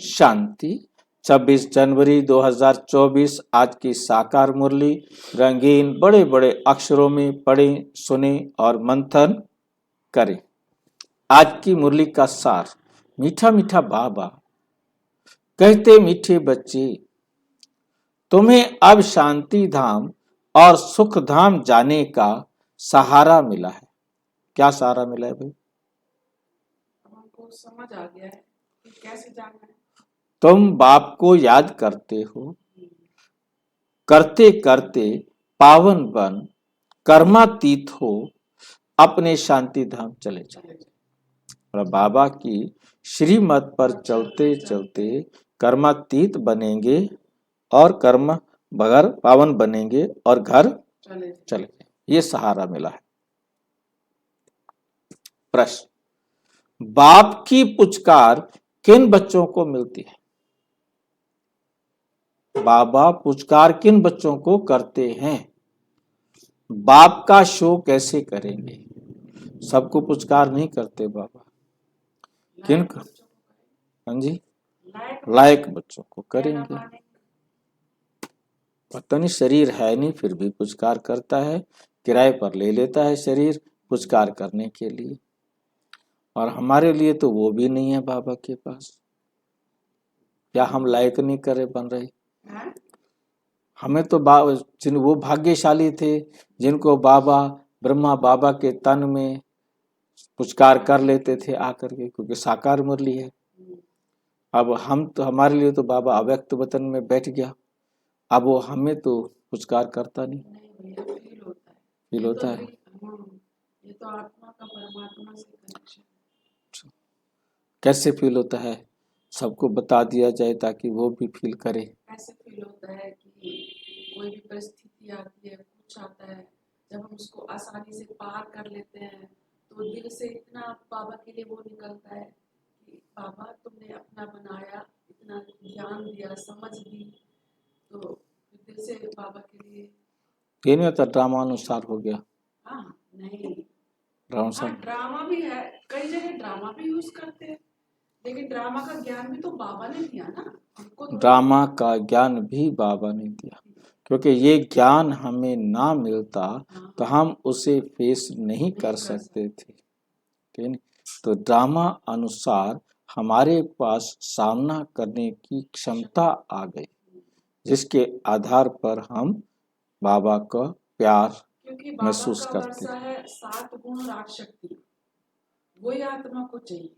शांति। 26 जनवरी 2024 आज की साकार मुरली रंगीन बड़े बड़े अक्षरों में पढ़ें, सुने और मंथन करें। आज की मुरली का सार। मीठा मीठा बाबा कहते, मीठे बच्चे, तुम्हें अब शांति धाम और सुख धाम जाने का सहारा मिला है। क्या सहारा मिला है भाई? हमको समझ आ गया है कि कैसे जाना है। तुम बाप को याद करते हो, करते करते पावन बन कर्मातीत हो अपने शांति धाम चले जाओ। और बाबा की श्रीमत पर चलते चलते कर्मातीत बनेंगे और कर्म बगैर पावन बनेंगे और घर चले। ये सहारा मिला है। प्रश्न, बाप की पुचकार किन बच्चों को मिलती है? बाबा पुचकार किन बच्चों को करते हैं? बाप का शो कैसे करेंगे? सबको पुचकार नहीं करते बाबा। किन को? हाँ जी, लायक बच्चों को करेंगे। पता नहीं, शरीर है नहीं फिर भी पुचकार करता है। किराए पर ले लेता है शरीर पुचकार करने के लिए। और हमारे लिए तो वो भी नहीं है बाबा के पास। क्या हम लायक नहीं करे बन रहे? हमें तो जिन वो भाग्यशाली थे जिनको बाबा ब्रह्मा बाबा के तन में पुचकार कर लेते थे आकर के, क्योंकि साकार मुरली है। अब हम तो, हमारे लिए तो बाबा अव्यक्त वतन में बैठ गया। अब वो हमें तो पुचकार करता नहीं। फील होता है। ये तो आत्मा का परमात्मा से कनेक्शन। कैसे फील होता है? सबको बता दिया जाए ताकि वो भी फील करे। ऐसे फील होता है कि कोई भी परिस्थिति आती है, कुछ आता है, जब हम उसको आसानी से पार कर लेते हैं तो दिल से इतना बाबा के लिए वो निकलता है कि बाबा तुमने अपना बनाया, इतना ज्ञान दिया, समझ दी, तो दिल से बाबा के लिए। ये नहीं होता ड्रामा अनुसार हो गया? हाँ नहीं, ड्रामा भी है, कई जगह ड्रामा भी यूज करते हैं, लेकिन ड्रामा का ज्ञान भी तो बाबा ने दिया ना हमको। ड्रामा का ज्ञान भी बाबा ने दिया, क्योंकि ये ज्ञान हमें ना मिलता तो हम उसे फेस नहीं कर सकते थे। ठीक है? तो ड्रामा अनुसार हमारे पास सामना करने की क्षमता आ गई, जिसके आधार पर हम बाबा का प्यार महसूस करते हैं। 7 गुण राग शक्ति, वही आत्मा को चाहिए।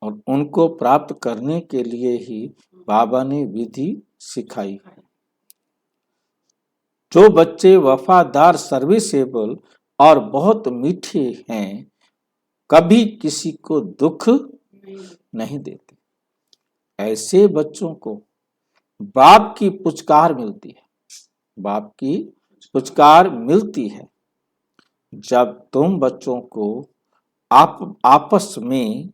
और उनको प्राप्त करने के लिए ही बाबा ने विधि सिखाई। जो बच्चे वफादार, सर्विसेबल और बहुत मीठे हैं, कभी किसी को दुख नहीं देते, ऐसे बच्चों को बाप की पुचकार मिलती है। बाप की पुचकार मिलती है जब तुम बच्चों को आपस में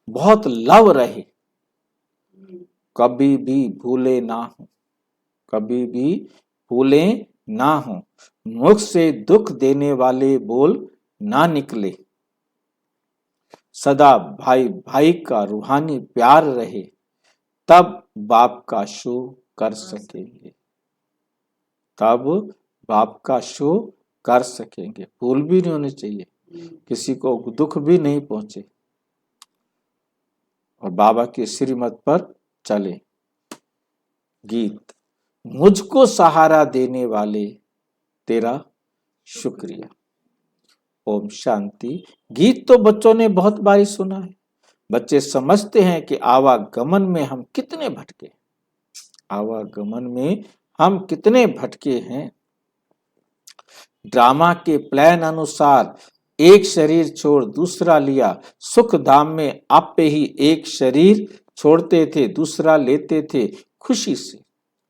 बहुत लव रहे, कभी भी भूले ना हो, कभी भी भूले ना हो, मुख से दुख देने वाले बोल ना निकले, सदा भाई भाई का रूहानी प्यार रहे, तब बाप का शो कर सकेंगे। तब बाप का शो कर सकेंगे। भूल भी नहीं होनी चाहिए, किसी को दुख भी नहीं पहुंचे, और बाबा की श्रीमत पर चले। गीत, मुझको सहारा देने वाले तेरा शुक्रिया। ओम शांति। गीत तो बच्चों ने बहुत बारी सुना है। बच्चे समझते हैं कि आवागमन में हम कितने भटके, आवागमन में हम कितने भटके हैं। ड्रामा के प्लान अनुसार एक शरीर छोड़ दूसरा लिया। सुख धाम में आप पे ही एक शरीर छोड़ते थे, दूसरा लेते थे खुशी से।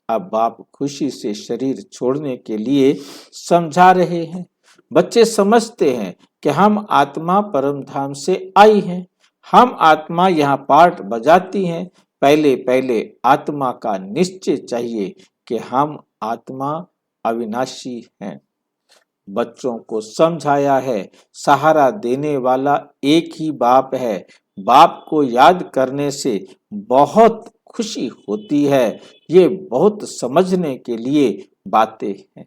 अब बाप खुशी से शरीर छोड़ने के लिए समझा रहे हैं। बच्चे समझते हैं कि हम आत्मा परम धाम से आई हैं। हम आत्मा यहाँ पार्ट बजाती हैं। पहले पहले आत्मा का निश्चय चाहिए कि हम आत्मा अविनाशी हैं। बच्चों को समझाया है, सहारा देने वाला एक ही बाप है, बाप को याद करने से बहुत खुशी होती है। ये बहुत समझने के लिए बातें हैं।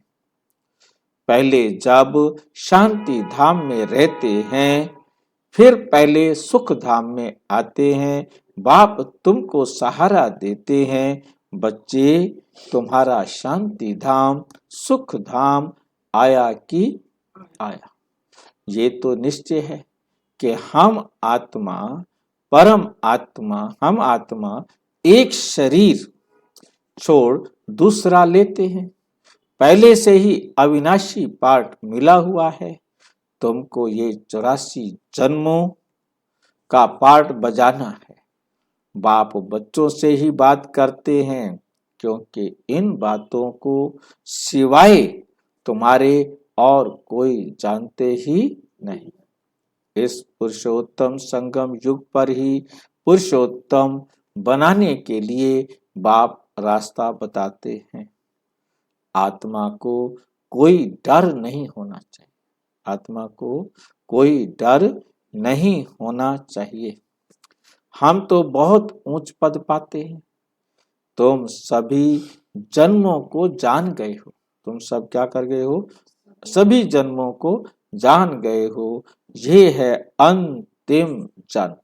पहले जब शांति धाम में रहते हैं, फिर पहले सुख धाम में आते हैं। बाप तुमको सहारा देते हैं, बच्चे तुम्हारा शांति धाम सुख धाम आया कि आया। ये तो निश्चय है कि हम आत्मा हम आत्मा एक शरीर छोड़ दूसरा लेते हैं। पहले से ही अविनाशी पाठ मिला हुआ है। तुमको ये 84 जन्मों का पाठ बजाना है। बाप बच्चों से ही बात करते हैं, क्योंकि इन बातों को सिवाय तुम्हारे और कोई जानते ही नहीं। इस पुरुषोत्तम संगम युग पर ही पुरुषोत्तम बनाने के लिए बाप रास्ता बताते हैं। आत्मा को कोई डर नहीं होना चाहिए। आत्मा को कोई डर नहीं होना चाहिए। हम तो बहुत ऊंच पद पाते हैं। तुम सभी जन्मों को जान गए हो। तुम सब क्या कर गए हो? सभी जन्मों को जान गए हो। ये है अंतिम जन्म।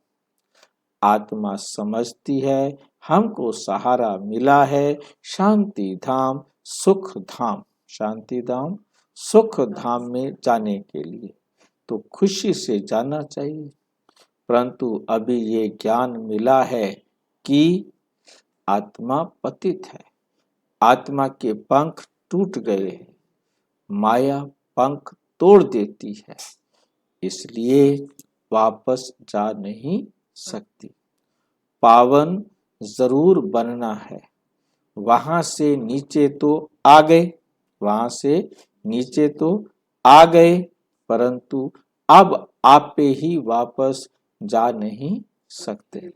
आत्मा समझती है हमको सहारा मिला है शांति धाम सुख धाम, शांति धाम सुख धाम में जाने के लिए, तो खुशी से जाना चाहिए। परंतु अभी ये ज्ञान मिला है कि आत्मा पतित है, आत्मा के पंख टूट गए हैं, माया पंख तोड़ देती है, इसलिए वापस जा नहीं सकती। पावन जरूर बनना है। वहां से नीचे तो आ गए, वहां से नीचे तो आ गए, परंतु अब आप ही वापस जा नहीं सकते।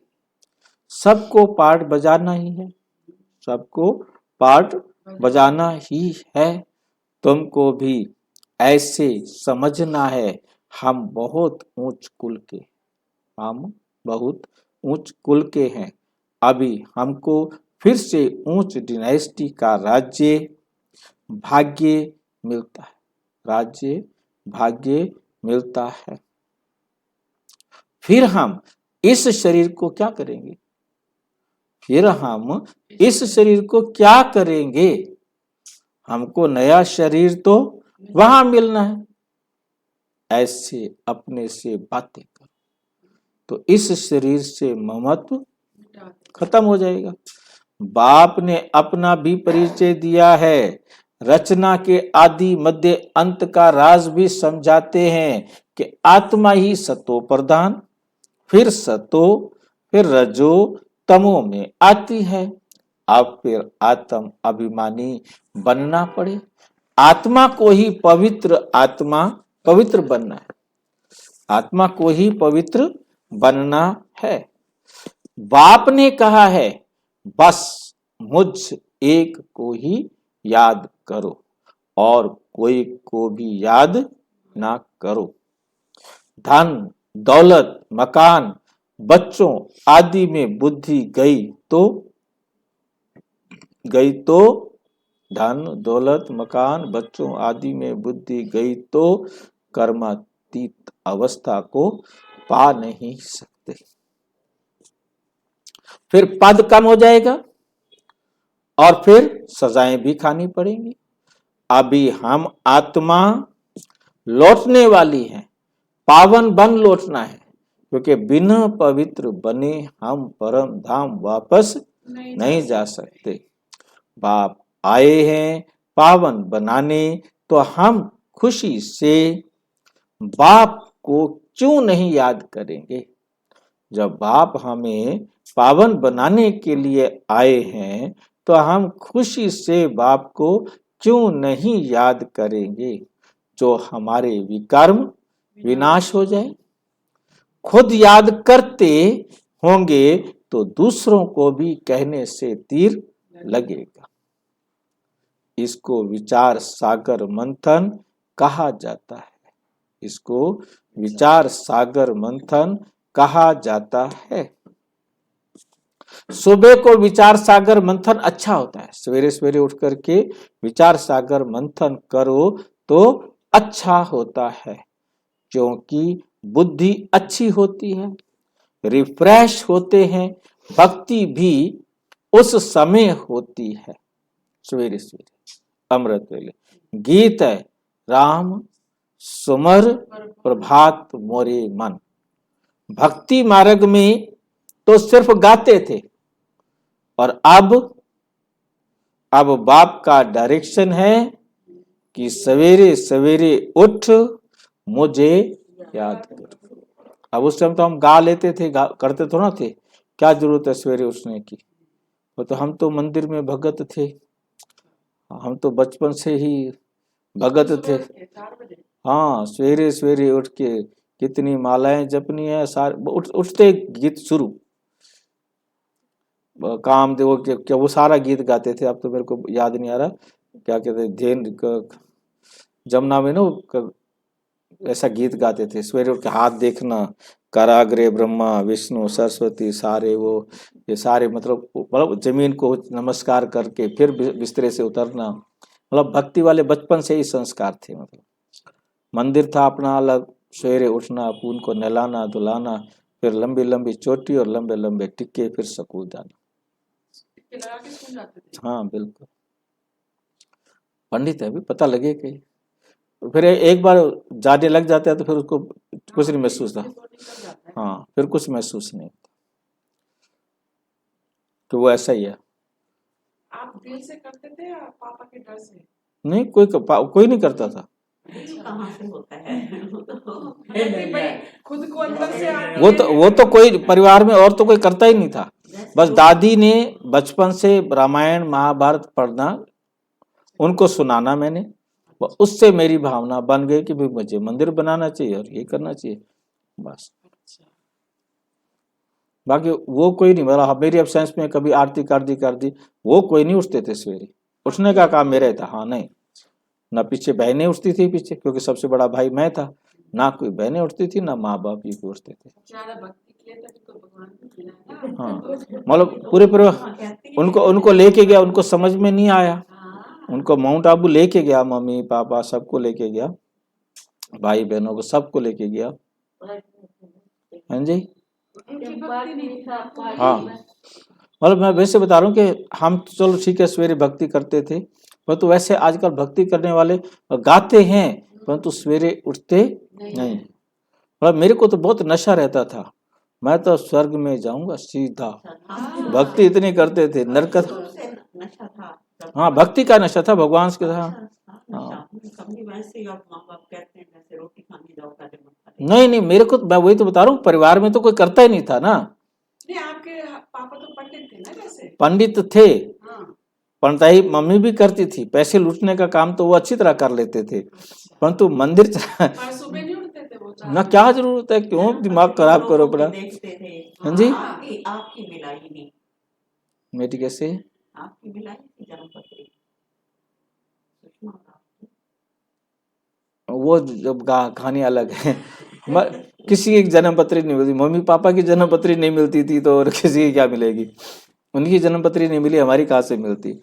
सबको पाठ बजाना ही है, सबको पाठ बजाना ही है। तुमको भी ऐसे समझना है हम बहुत ऊंच कुल के, हम बहुत ऊंच कुल के हैं। अभी हमको फिर से ऊंच डिनाइस्टी का राज्य भाग्य मिलता है, राज्य भाग्य मिलता है। फिर हम इस शरीर को क्या करेंगे? फिर हम इस शरीर को क्या करेंगे? हमको नया शरीर तो वहां मिलना है। ऐसे अपने से बातें करो तो इस शरीर से ममत्व खत्म हो जाएगा। बाप ने अपना भी परिचय दिया है। रचना के आदि मध्य अंत का राज भी समझाते हैं कि आत्मा ही सतो प्रधान, फिर सतो, फिर रजो, तमो में आती है। अब फिर आत्म अभिमानी बनना पड़े। आत्मा को ही पवित्र, आत्मा पवित्र बनना है, आत्मा को ही पवित्र बनना है। बाप ने कहा है बस मुझ एक को ही याद करो और कोई को भी याद ना करो। धन दौलत मकान बच्चों आदि में बुद्धि गई तो धन दौलत मकान बच्चों आदि में बुद्धि गई तो कर्मातीत अवस्था को पा नहीं सकते। फिर पद कम हो जाएगा और फिर सजाएं भी खानी पड़ेंगी। अभी हम आत्मा लौटने वाली है, पावन बन लौटना है, क्योंकि बिना पवित्र बने हम परम धाम वापस नहीं जा सकते। बाप आए हैं पावन बनाने, तो हम खुशी से बाप को क्यों नहीं याद करेंगे? जब बाप हमें पावन बनाने के लिए आए हैं तो हम खुशी से बाप को क्यों नहीं याद करेंगे? जो हमारे विकर्म विनाश हो जाए। खुद याद करते होंगे तो दूसरों को भी कहने से तीर लगेगा। इसको विचार सागर मंथन कहा जाता है। इसको विचार सागर मंथन कहा जाता है। सुबह को विचार सागर मंथन अच्छा होता है, सवेरे सवेरे उठ करके विचार सागर मंथन करो तो अच्छा होता है, क्योंकि बुद्धि अच्छी होती है, रिफ्रेश होते हैं, भक्ति भी उस समय होती है। सवेरे सवेरे अमृत वेले गीत है, राम सुमर प्रभात मोरे मन। भक्ति मार्ग में तो सिर्फ गाते थे, और अब बाप का डायरेक्शन है कि सवेरे सवेरे उठ मुझे याद कर। अब उस टाइम तो हम गा लेते थे, करते तो ना थे, क्या जरूरत है सवेरे उठने की। वो तो हम तो मंदिर में भगत थे, हम तो बचपन से ही भगत थे। हाँ, सवेरे सवेरे उठ के कितनी मालाएं जपनी है, सारे उठते गीत शुरू, काम देवो क्या वो सारा गीत गाते थे। अब तो मेरे को याद नहीं आ रहा क्या कहते, जैन जमुना में ना ऐसा गीत गाते थे, सवेरे उठ के हाथ देखना, कराग्रे ब्रह्मा विष्णु सरस्वती, सारे वो ये सारे मतलब जमीन को नमस्कार करके फिर बिस्तरे से उतरना। मतलब भक्ति वाले बचपन से ही संस्कार थे। मतलब मंदिर था अपना अलग, सवेरे उठना, पून को नहलाना धुलाना, फिर लंबी लंबी चोटी और लंबे लंबे टिक्के, फिर स्कूल जाना। हाँ बिल्कुल, पंडित है, अभी पता लगे कि फिर एक बार जाने लग जाता है तो फिर उसको कुछ नहीं महसूस था। हाँ, फिर कुछ महसूस नहीं, तो वो ऐसा ही है। आप दिल से करते थे या पापा के डर से? नहीं, कोई नहीं करता था। कहाँ से होता है खुद को अंदर से वो तो कोई परिवार में और तो कोई करता ही नहीं था। बस दादी ने बचपन से रामायण महाभारत पढ़ना, उनको सुनाना मैंने, उससे मेरी भावना बन गई कि भाई मुझे मंदिर बनाना चाहिए और ये करना चाहिए, बस। बाकी वो कोई नहीं, मतलब मेरी एब्सेंस में कभी आरती कर दी, वो कोई नहीं उठते थे सवेरे, उठने का काम मेरा था। हाँ नहीं, ना पीछे बहनें उठती थी पीछे, क्योंकि सबसे बड़ा भाई मैं था, ना कोई बहनें उठती थी, ना माँ बाप जी को उठते थे। हाँ, मतलब पूरे उनको लेके गया, उनको समझ में नहीं आया, उनको माउंट आबू लेके गया, मम्मी पापा सबको लेके गया, भाई बहनों को सबको लेके गया। हाँ जी, हाँ, मतलब मैं वैसे बता रहा हूँ कि हम तो चलो ठीक है सवेरे भक्ति करते थे, परंतु वैसे आजकल भक्ति करने वाले गाते हैं परंतु सवेरे उठते नहीं। मतलब मेरे को तो बहुत नशा रहता था, मैं तो स्वर्ग में जाऊंगा सीधा, भक्ति इतनी करते थे, नरकत। हाँ, भक्ति का नशा था, भगवान के था। नहीं, मेरे को, मैं वही तो बता रहा हूँ, परिवार में तो कोई करता ही नहीं था ना। नहीं, आपके पापा तो पंडित थे ना? जैसे पंडित थे, पंडिताई मम्मी भी करती थी, पैसे लूटने का काम तो वो अच्छी तरह कर लेते थे, परंतु मंदिर सुबह नहीं उठते थे वो? ना, क्या जरूरत है, क्यों दिमाग खराब करो अपना। हाँ जी, आपकी मिलाई नहीं, मेरी कैसे आपकी मिलाई थी जन्मपत्री, वो जब कहानी अलग है। किसी की जन्म पत्री नहीं मिलती, मम्मी पापा की जन्म पत्री नहीं मिलती थी तो और किसी की क्या मिलेगी, उनकी जन्म पत्री नहीं मिली, हमारी कहाँ से मिलती।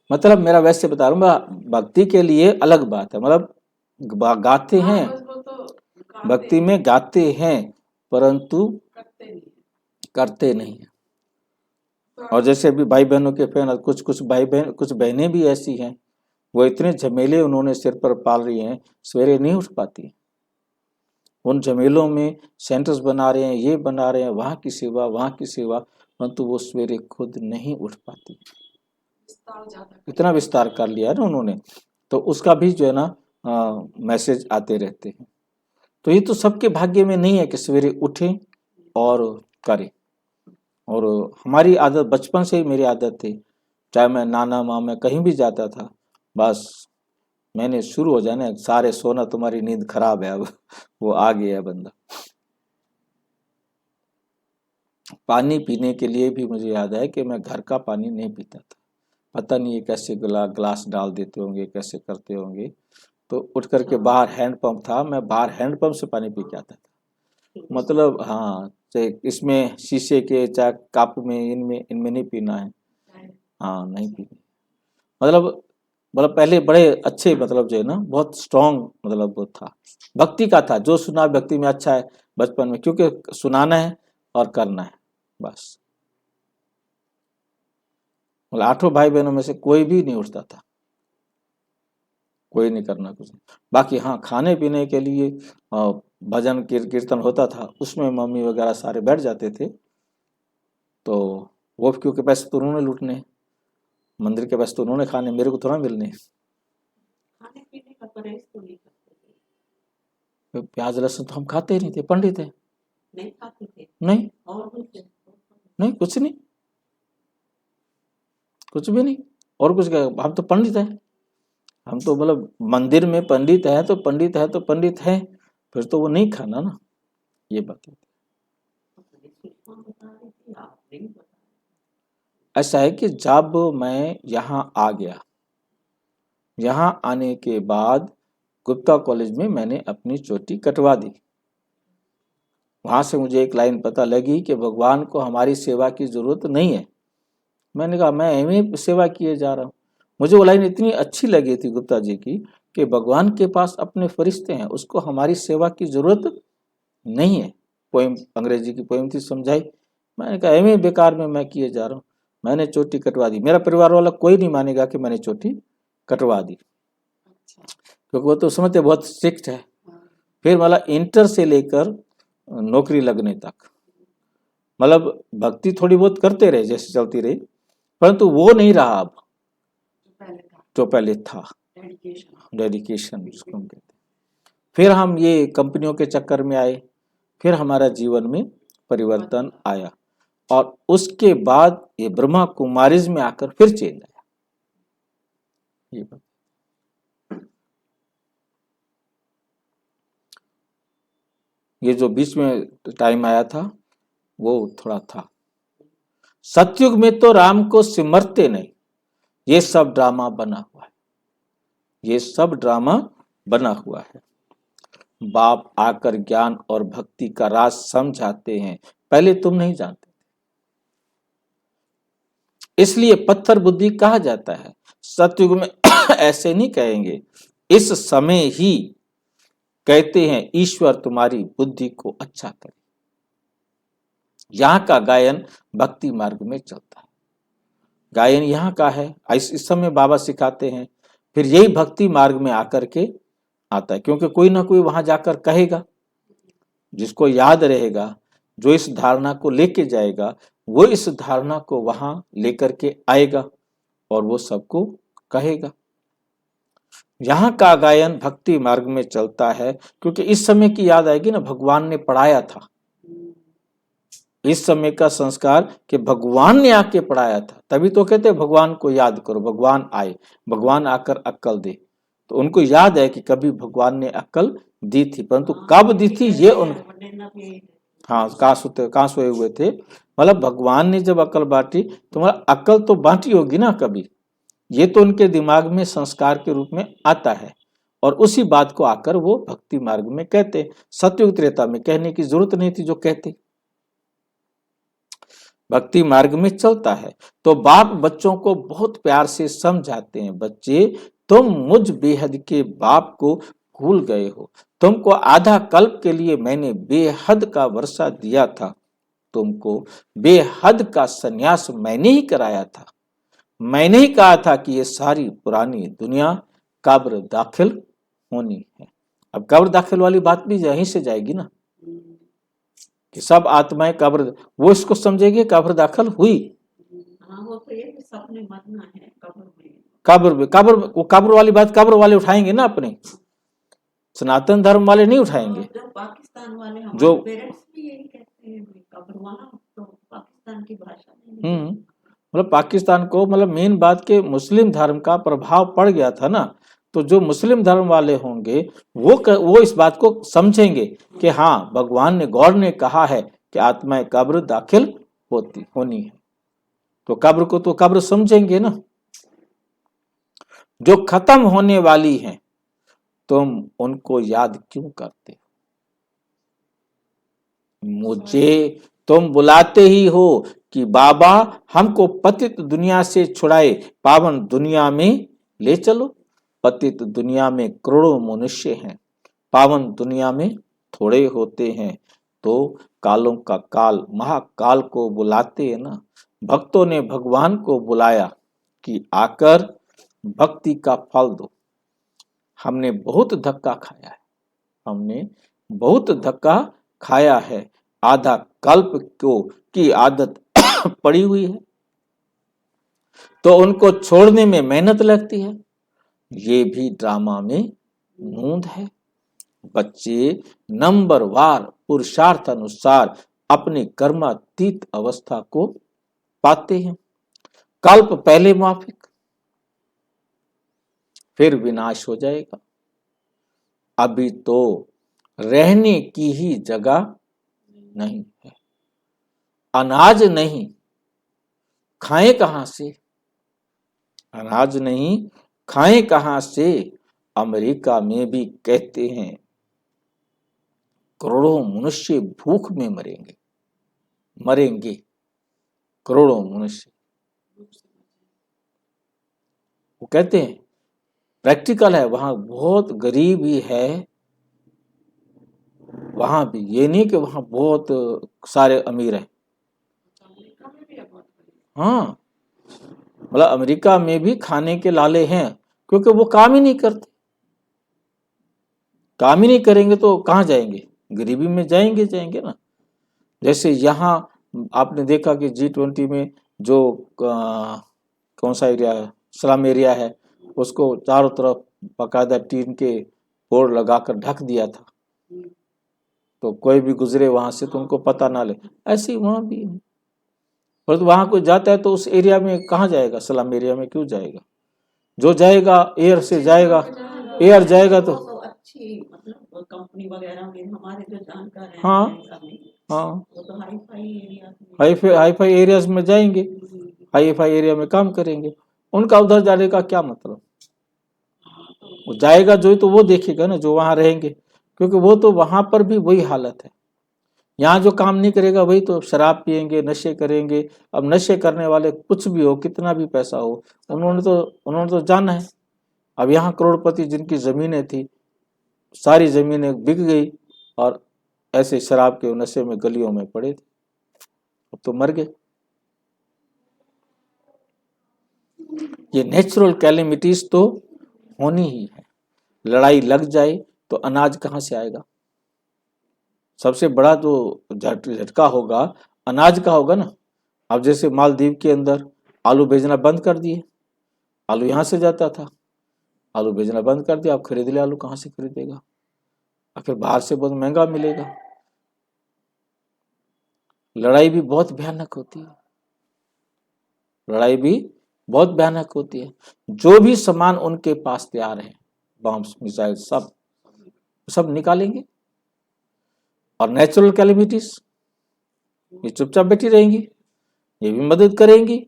मतलब मेरा वैसे बता रहा हूँ, भक्ति के लिए अलग बात है, मतलब गाते हैं, भक्ति में गाते हैं परंतु करते नहीं है। और जैसे अभी भाई बहनों के फैन, कुछ भाई बहन, कुछ बहनें भी ऐसी हैं, वो इतने झमेले उन्होंने सिर पर पाल रही हैं, सवेरे नहीं उठ पाती, उन झमेलों में सेंटर्स बना रहे हैं, ये बना रहे हैं, वहाँ की सेवा, परंतु वो सवेरे खुद नहीं उठ पाती। इतना विस्तार कर लिया ना उन्होंने, तो उसका भी जो है ना मैसेज आते रहते हैं। तो ये तो सबके भाग्य में नहीं है कि सवेरे उठें और करें। और हमारी आदत बचपन से ही, मेरी आदत थी, चाहे मैं नाना मामा कहीं भी जाता था, बस मैंने शुरू हो जाना, सारे सोना, तुम्हारी नींद खराब है, अब वो आ गया बंदा। पानी पीने के लिए भी मुझे याद है कि मैं घर का पानी नहीं पीता था, पता नहीं ये कैसे ग्लास डाल देते होंगे, कैसे करते होंगे। तो उठ करके बाहर हैंडपंप था, मैं बाहर हैंडपंप से पानी पी के आता था, मतलब हाँ, चाहे इसमें शीशे के चाहे कप में इनमें इनमें नहीं पीना है। हाँ नहीं पीना मतलब पहले बड़े अच्छे मतलब जो है ना बहुत स्ट्रांग मतलब वो था, भक्ति का था, जो सुना भक्ति में अच्छा है बचपन में, क्योंकि सुनाना है और करना है बस। मतलब 8 भाई बहनों में से कोई भी नहीं उठता था, कोई नहीं करना कुछ नहीं। बाकी हाँ खाने पीने के लिए भजन कीर्तन होता था, उसमें मम्मी वगैरह सारे बैठ जाते थे। तो वो क्योंकि पैसे तो उन्होंने लूटने हैं, मंदिर के पैसे तो उन्होंने खाने, मेरे को थोड़ा मिलने हैं। खाने पीने का परहेज तो नहीं करते थे? तो प्याज लहसुन तो हम खाते ही नहीं थे, पंडित है। नहीं खाते थे? नहीं और कुछ? नहीं कुछ नहीं, कुछ भी नहीं। और कुछ क्या, हम तो पंडित हैं, हम तो मतलब मंदिर में पंडित है तो पंडित है तो पंडित है, फिर तो वो नहीं खाना ना, ये बात है। सुषमा बता रही थी, आप नहीं बता। ऐसा है कि जब मैं यहाँ आ गया, यहाँ आने के बाद गुप्ता कॉलेज में मैंने अपनी चोटी कटवा दी। वहां से मुझे एक लाइन पता लगी कि भगवान को हमारी सेवा की जरूरत नहीं है। मैंने कहा मैं एवं सेवा किए जा रहा हूँ। मुझे वो लाइन इतनी अच्छी लगी थी गुप्ता जी की कि भगवान के पास अपने फरिश्ते हैं, उसको हमारी सेवा की जरूरत नहीं है। पोइम अंग्रेजी की पोइम थी, समझाई। मैंने कहा एवं बेकार में मैं किए जा रहा हूँ। मैंने चोटी कटवा दी, मेरा परिवार वाला कोई नहीं मानेगा कि मैंने चोटी कटवा दी, क्योंकि वो तो समझते बहुत स्ट्रिक्ट है। फिर मतलब इंटर से लेकर नौकरी लगने तक मतलब भक्ति थोड़ी बहुत करते रहे जैसे चलती रही, परंतु वो नहीं रहा अब जो पहले था, डेडिकेशन जिसको हम कहते हैं। फिर हम ये कंपनियों के चक्कर में आए, फिर हमारा जीवन में परिवर्तन आया, और उसके बाद ये ब्रह्मा कुमारीज में आकर फिर चेंज आया। ये बात ये जो बीच में टाइम आया था वो थोड़ा था। सतयुग में तो राम को सिमरते नहीं, ये सब ड्रामा बना हुआ है, ये सब ड्रामा बना हुआ है। बाप आकर ज्ञान और भक्ति का राज समझाते हैं, पहले तुम नहीं जानते, इसलिए पत्थर बुद्धि कहा जाता है। सतयुग में ऐसे नहीं कहेंगे, इस समय ही कहते हैं ईश्वर तुम्हारी बुद्धि को अच्छा करे। यहाँ का गायन भक्ति मार्ग में चलता है, गायन यहाँ का है, इस समय बाबा सिखाते हैं। फिर यही भक्ति मार्ग में आकर के आता है, क्योंकि कोई ना कोई वहां जाकर कहेगा, जिसको याद रहेगा, जो इस धारणा को लेके जाएगा, वो इस धारणा को वहां लेकर के आएगा और वो सबको कहेगा। यहाँ का गायन भक्ति मार्ग में चलता है, क्योंकि इस समय की याद आएगी ना, भगवान ने पढ़ाया था। इस समय का संस्कार कि भगवान ने आके पढ़ाया था, तभी तो कहते भगवान को याद करो, भगवान आए, भगवान आकर अक्ल दे। तो उनको याद है कि कभी भगवान ने अक्ल दी थी, परंतु कब दी थी ये उन हाँ कहाँ सोए हुए थे। मतलब भगवान ने जब अक्ल बांटी तो मतलब अक्ल तो बांटी होगी ना कभी, ये तो उनके दिमाग में संस्कार के रूप में आता है, और उसी बात को आकर वो भक्ति मार्ग में कहते। सतयुग त्रेता में कहने की जरूरत नहीं थी जो कहते, भक्ति मार्ग में चलता है। तो बाप बच्चों को बहुत प्यार से समझाते हैं, बच्चे तुम मुझ बेहद के बाप को भूल गए हो, तुमको आधा कल्प के लिए मैंने बेहद का वर्षा दिया था, तुमको बेहद का सन्यास मैंने ही कराया था, मैंने ही कहा था कि ये सारी पुरानी दुनिया कब्र दाखिल होनी है। अब कब्र दाखिल वाली बात भी यहीं से जाएगी ना, कि सब आत्माएं कब्र, वो इसको समझेगी कब्र दाखिल हुई। हाँ, वो तो ये सपने मरना है कब्र में। कब्र वाली बात कब्र वाले उठाएंगे ना, अपने सनातन धर्म वाले नहीं उठाएंगे। जो पाकिस्तान वाले हमारे जो पेरेंट्स भी यही कहते हैं, कब्र वाला तो पाकिस्तान की भाषा नहीं है। मतलब पाकिस्तान को मतलब मेन बात के मुस्लिम धर्म का प्रभाव पड़ गया था ना, तो जो मुस्लिम धर्म वाले होंगे वो इस बात को समझेंगे कि हाँ भगवान ने गौर ने कहा है कि आत्माएं कब्र दाखिल होनी है, तो कब्र को तो कब्र समझेंगे ना। जो खत्म होने वाली हैं तुम उनको याद क्यों करते हो, मुझे तुम बुलाते ही हो कि बाबा हमको पतित दुनिया से छुड़ाए पावन दुनिया में ले चलो। पतित दुनिया में करोड़ों मनुष्य हैं, पावन दुनिया में थोड़े होते हैं। तो कालों का काल महाकाल को बुलाते हैं ना। भक्तों ने भगवान को बुलाया कि आकर भक्ति का फल दो। हमने बहुत धक्का खाया है, हमने बहुत धक्का खाया है, आधा कल्प को की आदत पड़ी हुई है, तो उनको छोड़ने में मेहनत लगती है। ये भी ड्रामा में नूंद है। बच्चे नंबर वार पुरुषार्थ अनुसार अपनी कर्मातीत अवस्था को पाते हैं। कल्प पहले माफिक, फिर विनाश हो जाएगा। अभी तो रहने की ही जगह नहीं है, अनाज नहीं, खाएं कहां से? अनाज नहीं, खाएं कहां से? अमेरिका में भी कहते हैं करोड़ों मनुष्य भूख में मरेंगे, मरेंगे करोड़ों मनुष्य। वो कहते हैं प्रैक्टिकल है, वहां बहुत गरीब ही है, वहां भी ये नहीं कि वहां बहुत सारे अमीर हैं। अमेरिका में भी है बहुत बड़ी। हाँ, मतलब अमेरिका में भी खाने के लाले हैं, क्योंकि वो काम ही नहीं करते। काम ही नहीं करेंगे तो कहाँ जाएंगे? गरीबी में जाएंगे ना। जैसे यहाँ आपने देखा कि G20 में जो कौन सा एरिया है, स्लम एरिया है, उसको चारों तरफ बाकायदा टीन के बोर्ड लगाकर ढक दिया था, तो कोई भी गुजरे वहां से तो उनको पता ना ले। ऐसे ही वहां भी है, पर तो वहां कोई जाता है तो उस एरिया में कहाँ जाएगा? स्लम एरिया में क्यों जाएगा? जो जाएगा एयर से जाएगा, एयर जाएगा तो अच्छी मतलब कंपनी वगैरह में हमारे जो जानकार हैं हाँ अमेरिका में, हाँ वो तो hi fi area hi fi areas में जाएंगे, हाई फाई एरिया में काम करेंगे। उनका उधर जाने का क्या मतलब? वो जाएगा जो तो वो देखेगा ना, जो वहां रहेंगे, क्योंकि वो तो वहां पर भी वही हालत है। यहाँ जो काम नहीं करेगा वही तो शराब पिएंगे, नशे करेंगे। अब नशे करने वाले कुछ भी हो, कितना भी पैसा हो, उन्होंने तो जाना है। अब यहाँ करोड़पति जिनकी जमीनें थी, सारी जमीनें बिक गई और ऐसे शराब के नशे में गलियों में पड़े थे, अब तो मर गए। ये नेचुरल कैलेमिटीज तो होनी ही है। लड़ाई लग जाए तो अनाज कहाँ से आएगा? सबसे बड़ा जो झटका होगा अनाज का होगा ना। अब जैसे मालदीव के अंदर आलू भेजना बंद कर दिए, आलू यहाँ से जाता था, आलू भेजना बंद कर दिया। अब खरीद ले आलू, कहाँ से खरीदेगा? आखिर बाहर से बहुत महंगा मिलेगा। लड़ाई भी बहुत भयानक होती है, लड़ाई भी बहुत भयानक होती है। जो भी सामान उनके पास तैयार है, बम्स मिसाइल सब निकालेंगे। और नेचुरल कैलेमिटीज ये चुपचाप बैठी रहेंगी, ये भी मदद करेंगी।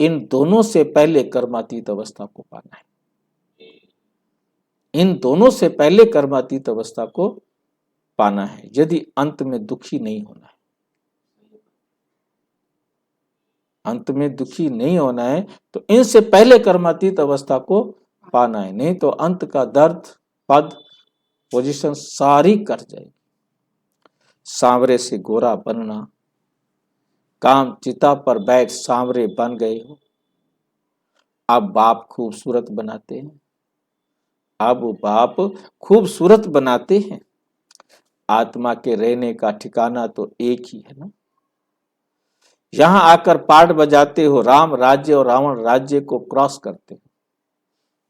इन दोनों से पहले कर्मातीत अवस्था को पाना है, इन दोनों से पहले कर्मातीत अवस्था को पाना है, यदि अंत में दुखी नहीं होना है। अंत में दुखी नहीं होना है तो इनसे पहले कर्मातीत अवस्था को पाना है, नहीं तो अंत का दर्द पद पोजीशन सारी कर जाएगी। सांवरे से गोरा बनना, काम चिता पर बैठ सांवरे बन गए हो। अब बाप खूबसूरत बनाते हैं, अब बाप खूबसूरत बनाते हैं। आत्मा के रहने का ठिकाना तो एक ही है ना। यहां आकर पाठ बजाते हो, राम राज्य और रावण राज्य को क्रॉस करते हो,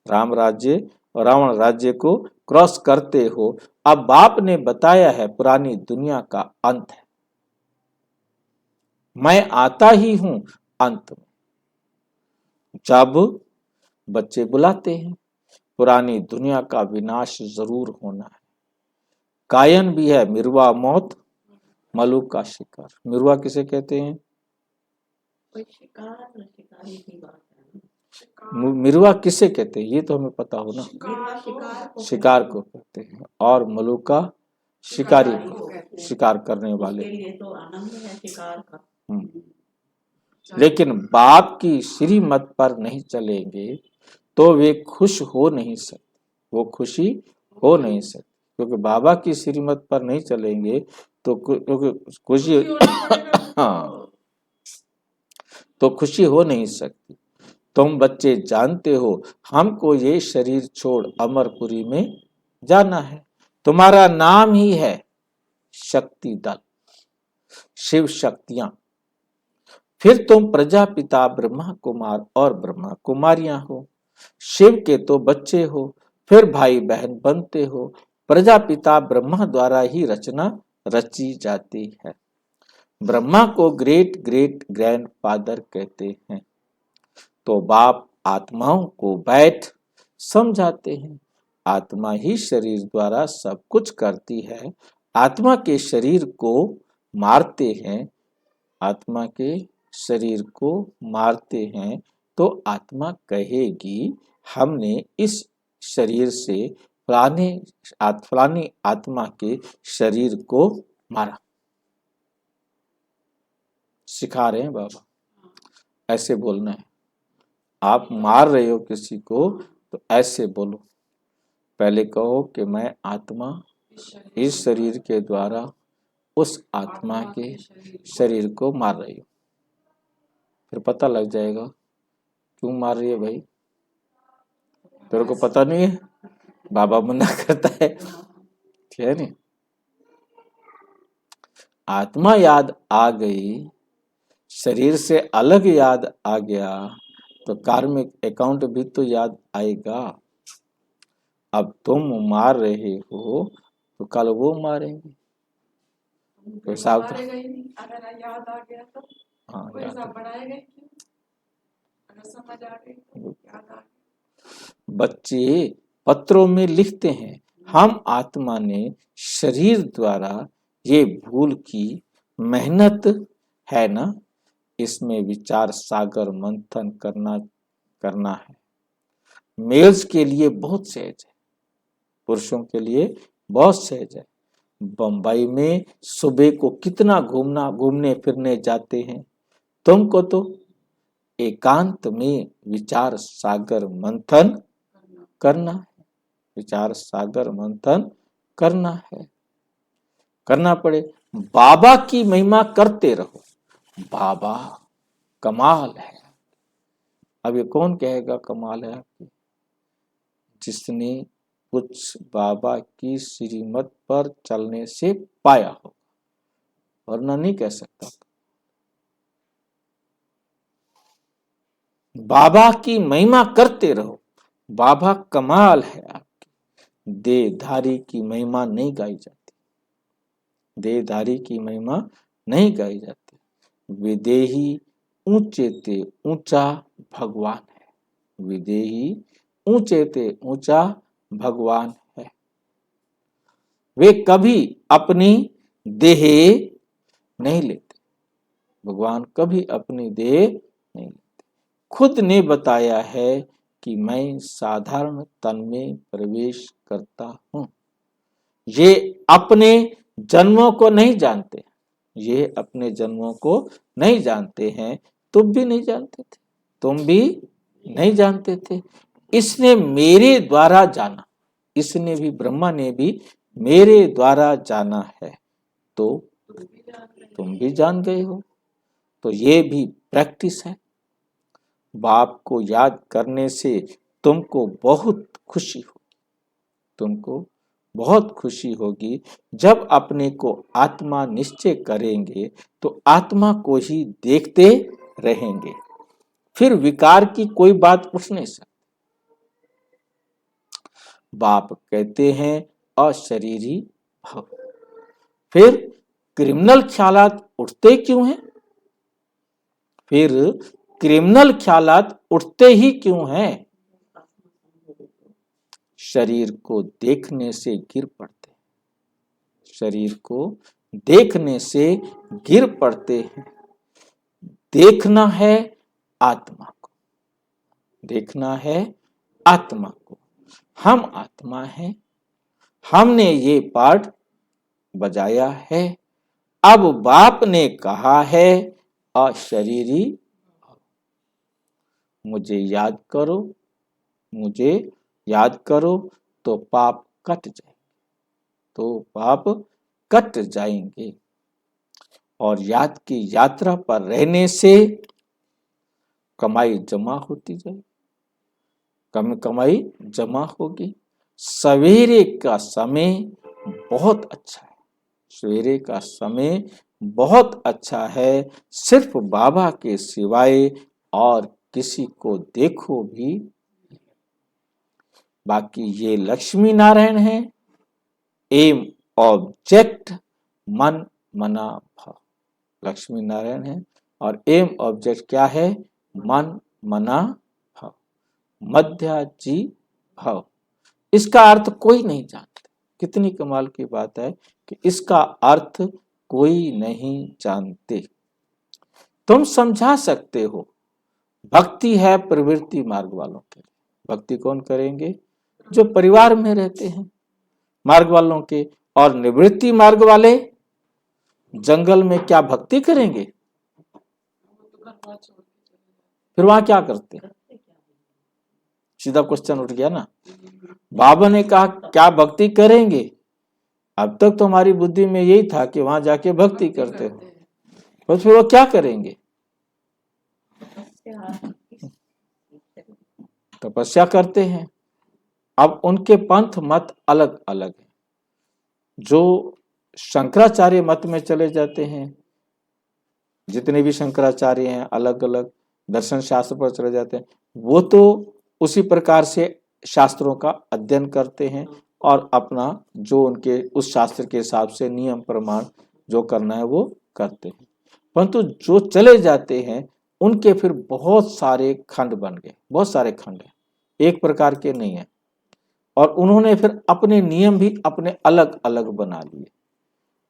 राम राज्य और रावण राज्य को क्रॉस करते हो। अब बाप ने बताया है पुरानी दुनिया का अंत है, मैं आता ही हूं अंत में। जब बच्चे बुलाते हैं पुरानी दुनिया का विनाश जरूर होना है। कायन भी है, मिरवा मौत मलुक का शिकार। मिरवा किसे कहते हैं? शिकार शिकारी की बात है। मिरवा किसे कहते हैं ये तो हमें पता हो ना। शिकार को शिकार को कहते हैं, और मलुका शिकारी शिकारी को, को कहते हैं। शिकार करने वाले। उसके लिए तो आनंद है शिकार का। लेकिन बाप की श्रीमत पर नहीं चलेंगे तो वे खुश हो नहीं सकते, वो खुशी हो नहीं सकते, क्योंकि बाबा की श्रीमत पर नहीं चलेंगे तो क्योंकि खुशी हाँ, तो खुशी हो नहीं सकती। तुम बच्चे जानते हो हमको ये शरीर छोड़ अमरपुरी में जाना है। तुम्हारा नाम ही है शक्ति दल, शिव शक्तियां। फिर तुम प्रजापिता ब्रह्मा कुमार और ब्रह्मा कुमारियां हो। शिव के तो बच्चे हो, फिर भाई बहन बनते हो। प्रजापिता ब्रह्मा द्वारा ही रचना रची जाती है। ब्रह्मा को ग्रेट ग्रेट ग्रैंड फादर कहते हैं। तो बाप आत्माओं को बैठ समझाते हैं। आत्मा ही शरीर द्वारा सब कुछ करती है। आत्मा के शरीर को मारते हैं, आत्मा के शरीर को मारते हैं तो आत्मा कहेगी हमने इस शरीर से फलानी आत्मा के शरीर को मारा। सिखा रहे हैं बाबा, ऐसे बोलना है। आप मार रहे हो किसी को तो ऐसे बोलो, पहले कहो कि मैं आत्मा इस शरीर के द्वारा उस आत्मा के शरीर को मार रही हूँ। फिर पता लग जाएगा क्यों मार रही है भाई, तेरे को पता नहीं है, बाबा मना करता है, ठीक है नहीं। आत्मा याद आ गई, शरीर से अलग याद आ गया तो कार्मिक अकाउंट भी तो याद आएगा। अब तुम मार रहे हो तो कल वो मारेंगे। हिसाब मारेगा ही नहीं, अगर याद आ गया तो हाँ, कोई हिसाब बढ़ाएगा ही क्यों? अगर समझ आ गई तो याद आ गई। बच्चे पत्रों में लिखते हैं हम आत्मा ने शरीर द्वारा ये भूल की, मेहनत है ना, इसमें विचार सागर मंथन करना है। मेल्स के लिए बहुत सहज है, पुरुषों के लिए बहुत सहज है। बंबई में सुबह को कितना घूमने फिरने जाते हैं, तुमको तो एकांत में विचार सागर मंथन करना है। विचार सागर मंथन करना है, करना पड़े। बाबा की महिमा करते रहो, बाबा कमाल है। अब ये कौन कहेगा कमाल है आपकी? जिसने कुछ बाबा की श्रीमत पर चलने से पाया हो, वरना नहीं कह सकता। बाबा की महिमा करते रहो, बाबा कमाल है आपकी। देहधारी की महिमा नहीं गाई जाती, देहधारी की महिमा नहीं गाई जाती। विदेही ऊंचे ते ऊंचा भगवान है, विदेही ऊंचे ते ऊंचा भगवान है। वे कभी अपनी देह नहीं लेते, भगवान कभी अपनी देह नहीं लेते। खुद ने बताया है कि मैं साधारण तन में प्रवेश करता हूं। ये अपने जन्मों को नहीं जानते, ये अपने जन्मों को नहीं जानते हैं। तुम भी नहीं जानते थे, तुम भी नहीं जानते थे। इसने मेरे द्वारा जाना, इसने भी, ब्रह्मा ने भी मेरे द्वारा जाना है, तो तुम भी जान गए हो। तो ये भी प्रैक्टिस है। बाप को याद करने से तुमको बहुत खुशी होगी, तुमको बहुत खुशी होगी। जब अपने को आत्मा निश्चय करेंगे तो आत्मा को ही देखते रहेंगे, फिर विकार की कोई बात उठ नहीं सकती। बाप कहते हैं अशरीरी भव। फिर क्रिमिनल ख्यालात उठते क्यों हैं? फिर क्रिमिनल ख्यालात उठते ही क्यों हैं? शरीर को देखने से गिर पड़ते, शरीर को देखने से गिर पड़ते हैं। देखना है आत्मा को, देखना है आत्मा को। हम आत्मा हैं, हमने ये पाठ बजाया है। अब बाप ने कहा है अशरीरी मुझे याद करो, मुझे याद करो तो पाप कट जाएंगे, तो पाप कट जाएंगे। और याद की यात्रा पर रहने से कमाई जमा होती जाएगी, कमाई जमा होगी। सवेरे का समय बहुत अच्छा है, सवेरे का समय बहुत अच्छा है। सिर्फ बाबा के सिवाय और किसी को देखो भी। बाकी ये लक्ष्मी नारायण है, एम ऑब्जेक्ट मन मना भाव। लक्ष्मी नारायण है और एम ऑब्जेक्ट क्या है? मन मना भाव, मध्याजी भाव। इसका अर्थ कोई नहीं जानता। कितनी कमाल की बात है कि इसका अर्थ कोई नहीं जानते। तुम समझा सकते हो, भक्ति है प्रवृत्ति मार्ग वालों के लिए। भक्ति कौन करेंगे? जो परिवार में रहते हैं, मार्ग वालों के। और निवृत्ति मार्ग वाले जंगल में क्या भक्ति करेंगे? फिर वहां क्या करते हैं? सीधा क्वेश्चन उठ गया ना। बाबा ने कहा क्या भक्ति करेंगे? अब तक तो हमारी बुद्धि में यही था कि वहां जाके भक्ति करते हो, पर फिर वो क्या करेंगे? तपस्या करते हैं। अब उनके पंथ मत अलग अलग है। जो शंकराचार्य मत में चले जाते हैं, जितने भी शंकराचार्य हैं अलग अलग दर्शन शास्त्र पर चले जाते हैं, वो तो उसी प्रकार से शास्त्रों का अध्ययन करते हैं और अपना जो उनके उस शास्त्र के हिसाब से नियम प्रमाण जो करना है वो करते हैं। परंतु जो चले जाते हैं उनके फिर बहुत सारे खंड बन गए, बहुत सारे खंड हैं, एक प्रकार के नहीं है। और उन्होंने फिर अपने नियम भी अपने अलग अलग बना लिए।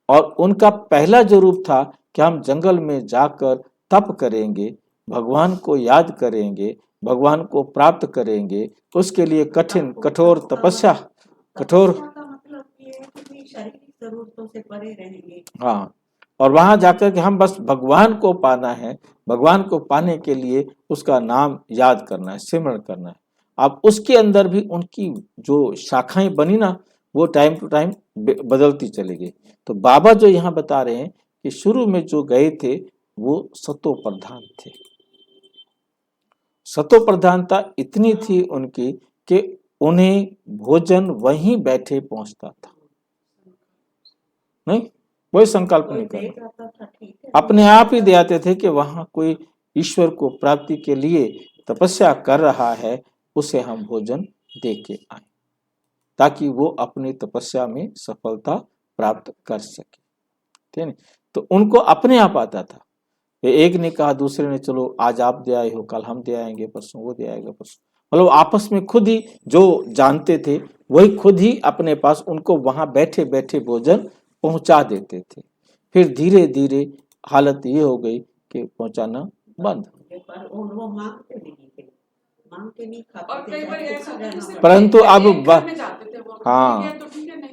और उनका पहला जो रूप था कि हम जंगल में जाकर तप करेंगे, भगवान को याद करेंगे, भगवान को प्राप्त करेंगे, उसके लिए कठिन कठोर तपस्या, कठोर मतलब ये है कि शारीरिक जरूरतों से परे रहेंगे। हाँ, और वहां जाकर के हम बस भगवान को पाना है, भगवान को पाने के लिए उसका नाम याद करना है, सिमरण करना है। अब उसके अंदर भी उनकी जो शाखाएं बनी ना, वो टाइम टू टाइम बदलती चली गई। तो बाबा जो यहाँ बता रहे हैं कि शुरू में जो गए थे वो सतो प्रधान थे। सतो प्रधानता इतनी थी उनकी कि उन्हें भोजन वहीं बैठे पहुंचता था, नहीं कोई संकल्प नहीं करना, अपने आप ही दे आते थे कि वहां कोई ईश्वर को प्राप्ति के लिए तपस्या कर रहा है, उसे हम भोजन दे के आए ताकि वो अपनी तपस्या में सफलता प्राप्त कर सके। ठीक है, तो उनको अपने आप आता था। एक ने कहा दूसरे ने चलो आज आप दे आए हो, कल हम दे आएंगे, परसों वो दे आएगा, परसों, मतलब आपस में खुद ही जो जानते थे वही खुद ही अपने पास उनको वहां बैठे बैठे भोजन पहुंचा देते थे। फिर धीरे धीरे हालत ये हो गई कि पहुंचाना बंद। परंतु अब हाँ,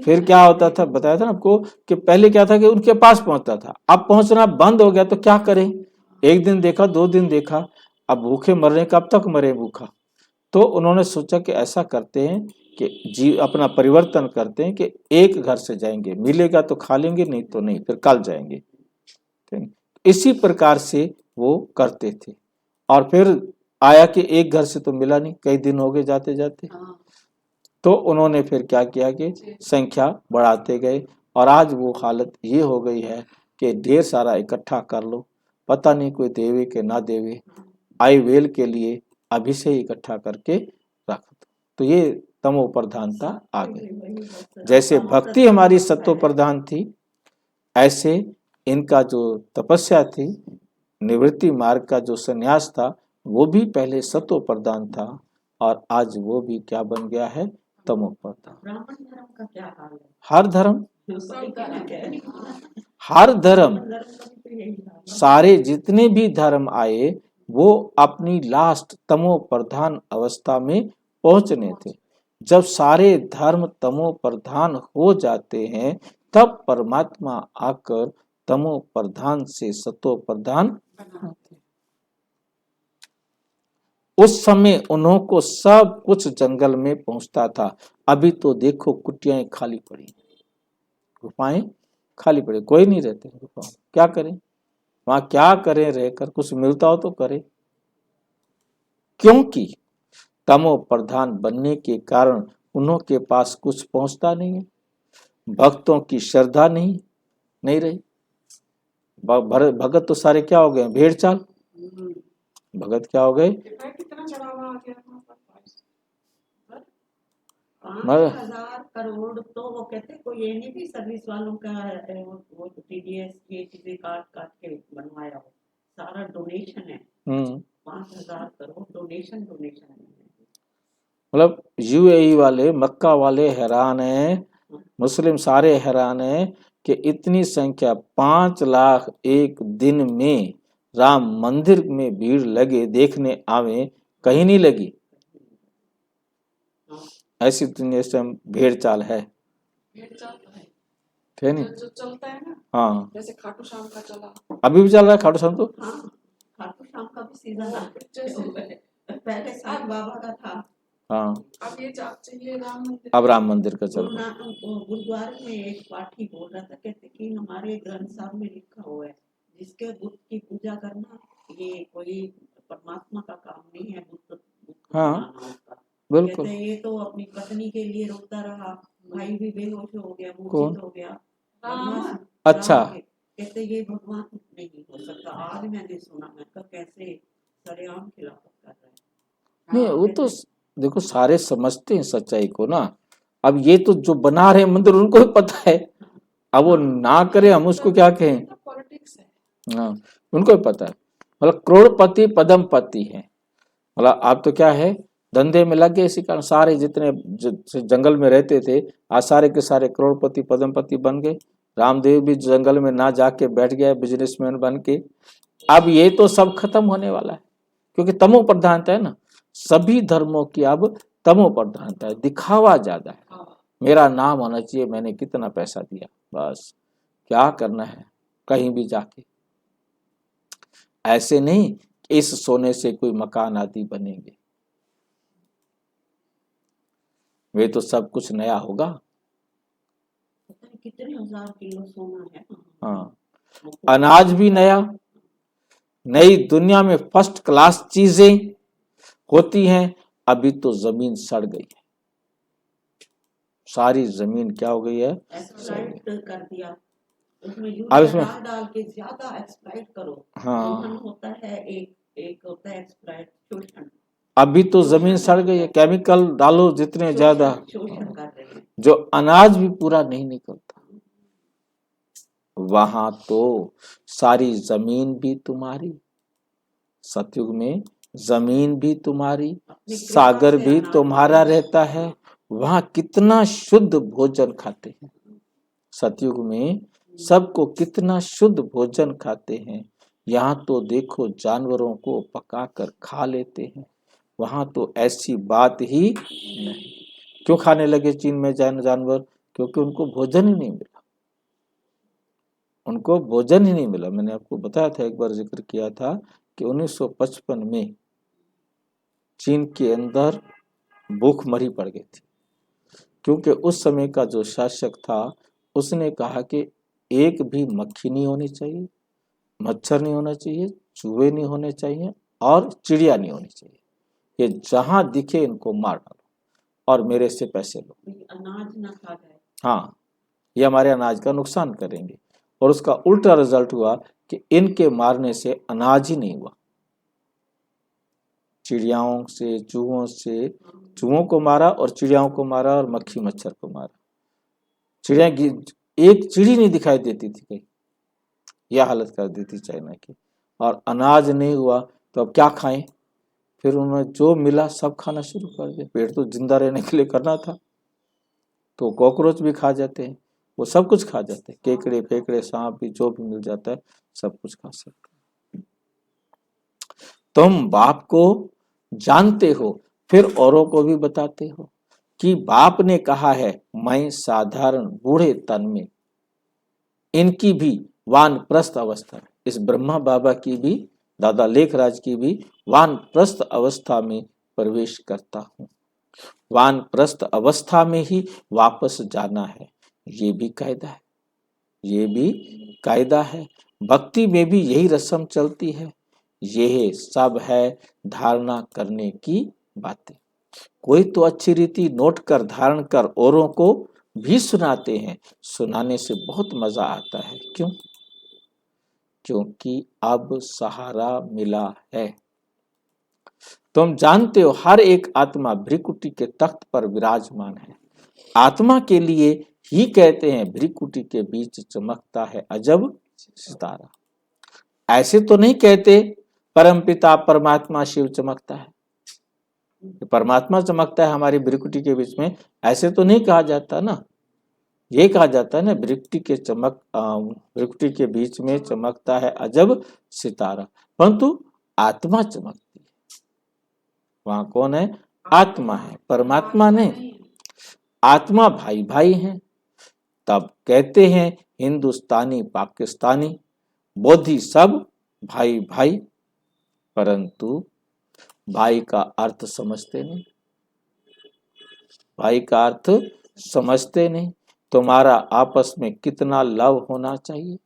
फिर क्या होता था बताया था ना आपको कि पहले क्या था कि उनके पास पहुंचता था, अब पहुंचना बंद हो गया तो क्या करें? एक दिन देखा, दो दिन देखा, अब भूखे मरने कब तक मरे भूखा। तो उन्होंने सोचा कि ऐसा करते हैं कि अपना परिवर्तन करते हैं कि एक घर से जाएंगे, मिलेगा तो खा लेंगे, नहीं तो नहीं, फिर कल जाएंगे। इसी प्रकार से वो करते थे। और फिर आया कि एक घर से तो मिला नहीं, कई दिन हो गए जाते जाते, तो उन्होंने फिर क्या किया कि संख्या बढ़ाते गए। और आज वो हालत ये हो गई है कि ढेर सारा इकट्ठा कर लो, पता नहीं कोई देवे के ना देवे, आई वेल के लिए अभी से ही इकट्ठा करके रख दो। तो ये तमो प्रधानता आ गई। जैसे भक्ति हमारी सत्व प्रधान थी, ऐसे इनका जो तपस्या थी, निवृत्ति मार्ग का जो संन्यास था, वो भी पहले सत्व प्रधान था और आज वो भी क्या बन गया है? तमो प्रधान। ब्राह्मण धर्म का क्या हाल है? हर धर्म सारे जितने भी धर्म आए वो अपनी लास्ट तमो प्रधान अवस्था में पहुंचने थे। जब सारे धर्म तमो प्रधान हो जाते हैं तब परमात्मा आकर तमो प्रधान से सतो प्रधान बनाते। उस समय उन्हों को सब कुछ जंगल में पहुंचता था। अभी तो देखो कुटियाएं खाली पड़ी, गुफाएं खाली पड़ी, कोई नहीं रहते गुफाओं। क्या करें वहां, क्या करें रहकर, कुछ मिलता हो तो करें। क्योंकि तमो प्रधान बनने के कारण उन्हों के पास कुछ पहुंचता नहीं है, भक्तों की श्रद्धा नहीं रही। भगत तो सारे क्या हो गए, भेड़ चाल। भगत क्या हो गए, कितना चढ़ावा आ गया था। 5,000 करोड़ तो वो कहते कोई ये नहीं भी सर्विस वालों का वो टीडीएस ये चीजें काट के बनवाया हो, सारा डोनेशन है। 5,000 करोड़ डोनेशन है। मतलब यूएई वाले, मक्का वाले हैरान हैं, मुस्लिम सारे हैरान हैं कि इतनी संख्या 5 लाख एक दिन में राम मंदिर में भीड़ लगे, देखने आवे, कहीं नहीं लगी। ऐसी दुनिया से भेड़ चाल है, भेड़ चाल तो है नहीं? जो चलता है ना, हाँ, जैसे खाटू श्याम का चला, अभी भी चल रहा है खाटू श्याम तो। हाँ, खाटू श्याम का भी सीजन आ जैसे पहले साईं बाबा का था। हाँ, अब ये चाहिए राम मंदिर, अब राम मंदिर का चल रहा है। गुरुद्वारे में एक पाठी बोल रहा था, कहते कि हमारे ग्रंथ साहब में लिखा हुआ है जिसके बुत की पूजा करना ये कोई परमात्मा का काम नहीं है। बुत हाँ, बिल्कुल। कहते ये तो अपनी पत्नी के लिए रोता रहा, भाई भी बेहोश हो गया, कौन? मूर्छित हो गया। अच्छा, कहते ये भगवान नहीं हो सकता। आज मैंने सुना, मैं कहा कैसे सरेआम खिलाफत कर रहे हैं। नहीं वो तो देखो सारे समझते हैं सच्चाई को ना। अब ये तो जो बना रहे मंदिर उनको भी पता है, अब वो ना करे हम उसको क्या कहें। पॉलिटिक्स है। हाँ, उनको भी पता है। मतलब करोड़पति पदमपति है, मतलब आप तो क्या है, धंधे में लग गए। इसी कारण सारे जितने जंगल में रहते थे आज सारे के सारे करोड़पति पदमपति बन गए। रामदेव भी जंगल में ना जाके बैठ गया बिजनेसमैन बन के। अब ये तो सब खत्म होने वाला है, क्योंकि तमो प्रधानता है ना, सभी धर्मों की अब तमो प्रधानता है, दिखावा ज्यादा है। मेरा नाम होना चाहिए, मैंने कितना पैसा दिया, बस क्या करना है कहीं भी जाके। ऐसे नहीं इस सोने से कोई मकान आदि बनेंगे, वे तो सब कुछ नया होगा। कितने 1000 किलो सोना है। हाँ, अनाज भी नया, नई दुनिया में फर्स्ट क्लास चीजें होती हैं। अभी तो जमीन सड़ गई है, सारी जमीन क्या हो गई है, एक्सप्लाइट कर दिया। उसमें अब इसमें डाल के ज्यादा एक्सप्लाइट करो। हाँ, होता है एक होता है एक्सप्लाइट शोषण। अभी तो जमीन सड़ गई है, केमिकल डालो जितने ज्यादा, शोषण कर रहे हैं। जो अनाज भी पूरा नहीं निकलता। वहां तो सारी जमीन भी तुम्हारी, सतयुग में जमीन भी तुम्हारी, सागर भी तुम्हारा रहता है। वहां कितना शुद्ध भोजन खाते हैं, सतयुग में सबको कितना शुद्ध भोजन खाते हैं। यहाँ तो देखो जानवरों को पकाकर खा लेते हैं, वहां तो ऐसी बात ही नहीं। क्यों खाने लगे चीन में जानवर, क्योंकि उनको भोजन ही नहीं मिला, उनको भोजन ही नहीं मिला। मैंने आपको बताया था, एक बार जिक्र किया था कि 1955 में चीन के अंदर भूखमरी पड़ गई थी, क्योंकि उस समय का जो शासक था उसने कहा कि एक भी मक्खी नहीं होनी चाहिए, मच्छर नहीं होना चाहिए, चूहे नहीं होने चाहिए और चिड़िया नहीं होनी चाहिए। ये जहां दिखे इनको मार डालो और मेरे से पैसे लो, अनाज ना खा जाए। हाँ, ये हमारे अनाज का नुकसान करेंगे। और उसका उल्टा रिजल्ट हुआ कि इनके मारने से अनाज ही नहीं हुआ, चिड़ियाओं से, चूहों से, चूहों को मारा और चिड़ियाओं को मारा और मक्खी मच्छर को मारा। चिड़िया की एक चिड़ी नहीं दिखाई देती थी कहीं, यह हालत कर दी थी चाइना की। और अनाज नहीं हुआ तो अब क्या खाएं, फिर उन्होंने जो मिला सब खाना शुरू कर दिया। पेट तो जिंदा रहने के लिए करना था, तो कॉकरोच भी खा जाते हैं, वो सब कुछ खा जाते हैं, केकड़े फेकड़े सांप भी, जो भी मिल जाता है सब कुछ खा सकते हैं। तुम बाप को जानते हो फिर औरों को भी बताते हो कि बाप ने कहा है मैं साधारण बूढ़े तन में इनकी भी वानप्रस्थ अवस्था, इस ब्रह्मा बाबा की भी, दादा लेखराज की भी वानप्रस्थ अवस्था में प्रवेश करता हूँ। वानप्रस्थ अवस्था में ही वापस जाना है, ये भी कायदा है, ये भी कायदा है। भक्ति में भी यही रस्म चलती है। यह सब है धारणा करने की बातें। कोई तो अच्छी रीति नोट कर धारण कर औरों को भी सुनाते हैं। सुनाने से बहुत मजा आता है। क्यों? क्योंकि अब सहारा मिला है। तुम जानते हो हर एक आत्मा भृकुटी के तख्त पर विराजमान है। आत्मा के लिए ही कहते हैं भृकुटी के बीच चमकता है अजब सितारा। ऐसे तो नहीं कहते परमपिता परमात्मा शिव चमकता है, परमात्मा चमकता है हमारी भृकुटी के बीच में, ऐसे तो नहीं कहा जाता ना। ये कहा जाता है ना भृकुटी के बीच में चमकता है अजब सितारा, परंतु आत्मा चमकती है। वहां कौन है? आत्मा है, परमात्मा नहीं। आत्मा भाई भाई हैं। तब कहते हैं हिंदुस्तानी पाकिस्तानी बौद्धि सब भाई भाई, परंतु भाई का अर्थ समझते नहीं, भाई का अर्थ समझते नहीं। तुम्हारा आपस में कितना लव होना चाहिए।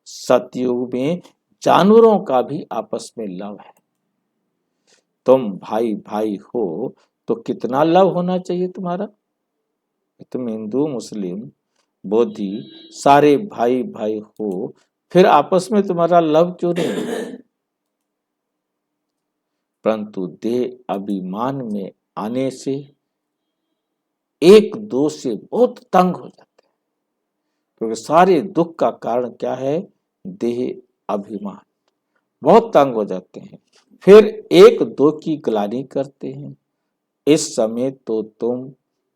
सतयुग में जानवरों का भी आपस में लव है। तुम भाई भाई हो तो कितना लव होना चाहिए तुम्हारा। तुम हिंदू मुस्लिम बौद्धि सारे भाई भाई हो, फिर आपस में तुम्हारा लव क्यों नहीं? परंतु देह अभिमान में आने से एक दो से बहुत तंग हो जाते हैं, क्योंकि सारे दुख का कारण क्या है? देह अभिमान। बहुत तंग हो जाते हैं, फिर एक दो की ग्लानि करते हैं। इस समय तो तुम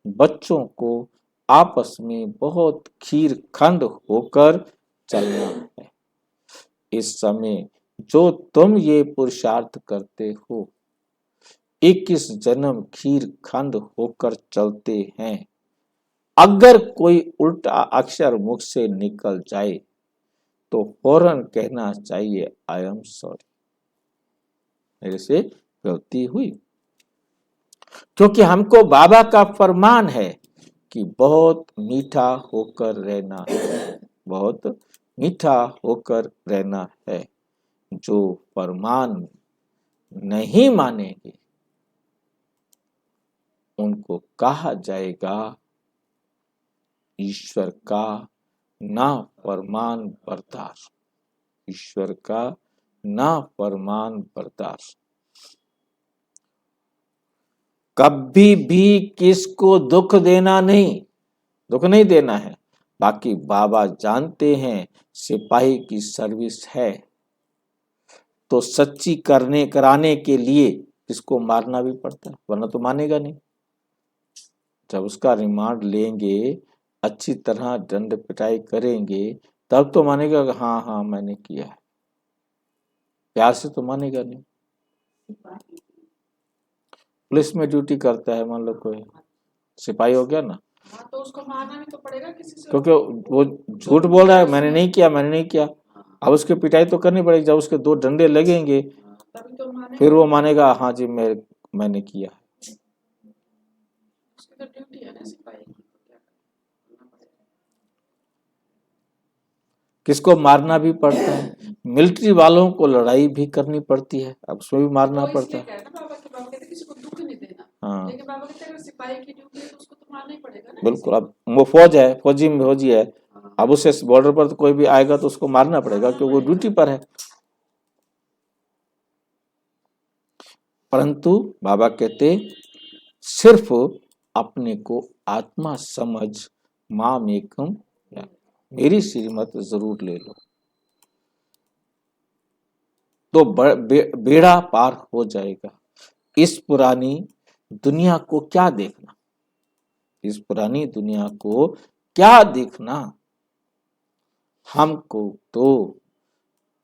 बच्चों को आपस में बहुत खीर खंड होकर चलना है। इस समय जो तुम ये पुरुषार्थ करते हो, 21 जन्म खीर खंड होकर चलते हैं। अगर कोई उल्टा अक्षर मुख से निकल जाए तो फौरन कहना चाहिए आई एम सॉरी, मेरे से गलती हुई। क्योंकि हमको बाबा का फरमान है कि बहुत मीठा होकर रहना है, बहुत मीठा होकर रहना है। जो फरमान नहीं मानेंगे उनको कहा जाएगा ईश्वर का ना फरमान बरदार, ईश्वर का ना फरमान बरदार। कभी भी किसको दुख देना नहीं, दुख नहीं देना है। बाकी बाबा जानते हैं सिपाही की सर्विस है, तो सच्ची कराने के लिए इसको मारना भी पड़ता है, वरना तो मानेगा नहीं। जब उसका रिमांड लेंगे, अच्छी तरह दंड पिटाई करेंगे, तब तो मानेगा कि हाँ हाँ मैंने किया है। प्यार से तो मानेगा नहीं। पुलिस में ड्यूटी करता है, मान लो कोई सिपाही हो गया ना, तो उसको मारना भी तो पड़ेगा किसी से, क्योंकि वो झूठ बोल रहा है मैंने नहीं किया, मैंने नहीं किया। अब उसकी पिटाई तो करनी पड़ेगी। जब उसके 2 डंडे लगेंगे तभी तो मानेगा, फिर वो मानेगा हाँ जी मैंने किया। उसकी तो ड्यूटी है ना सिपाही की, तो क्या करना पड़ेगा। किसको मारना भी पड़ता है। मिलिट्री वालों को लड़ाई भी करनी पड़ती है, अब उसमें भी मारना तो पड़ता इसलिए है। कहते हैं बाबा कहते किसी को दुख नहीं देना। हाँ लेकिन बाबा कहते अगर सिपाही की ड्यूटी है तो उसको तो मारना ही पड़ेगा ना। बिल्कुल। अब वो फौज है, फौजी में फौजी है, अब उससे बॉर्डर पर तो कोई भी आएगा तो उसको मारना पड़ेगा क्योंकि वो ड्यूटी पर है। परंतु बाबा कहते सिर्फ अपने को आत्मा समझ माम एकम, मेरी श्रीमत जरूर ले लो तो बेड़ा पार हो जाएगा। इस पुरानी दुनिया को क्या देखना, इस पुरानी दुनिया को क्या देखना, हमको तो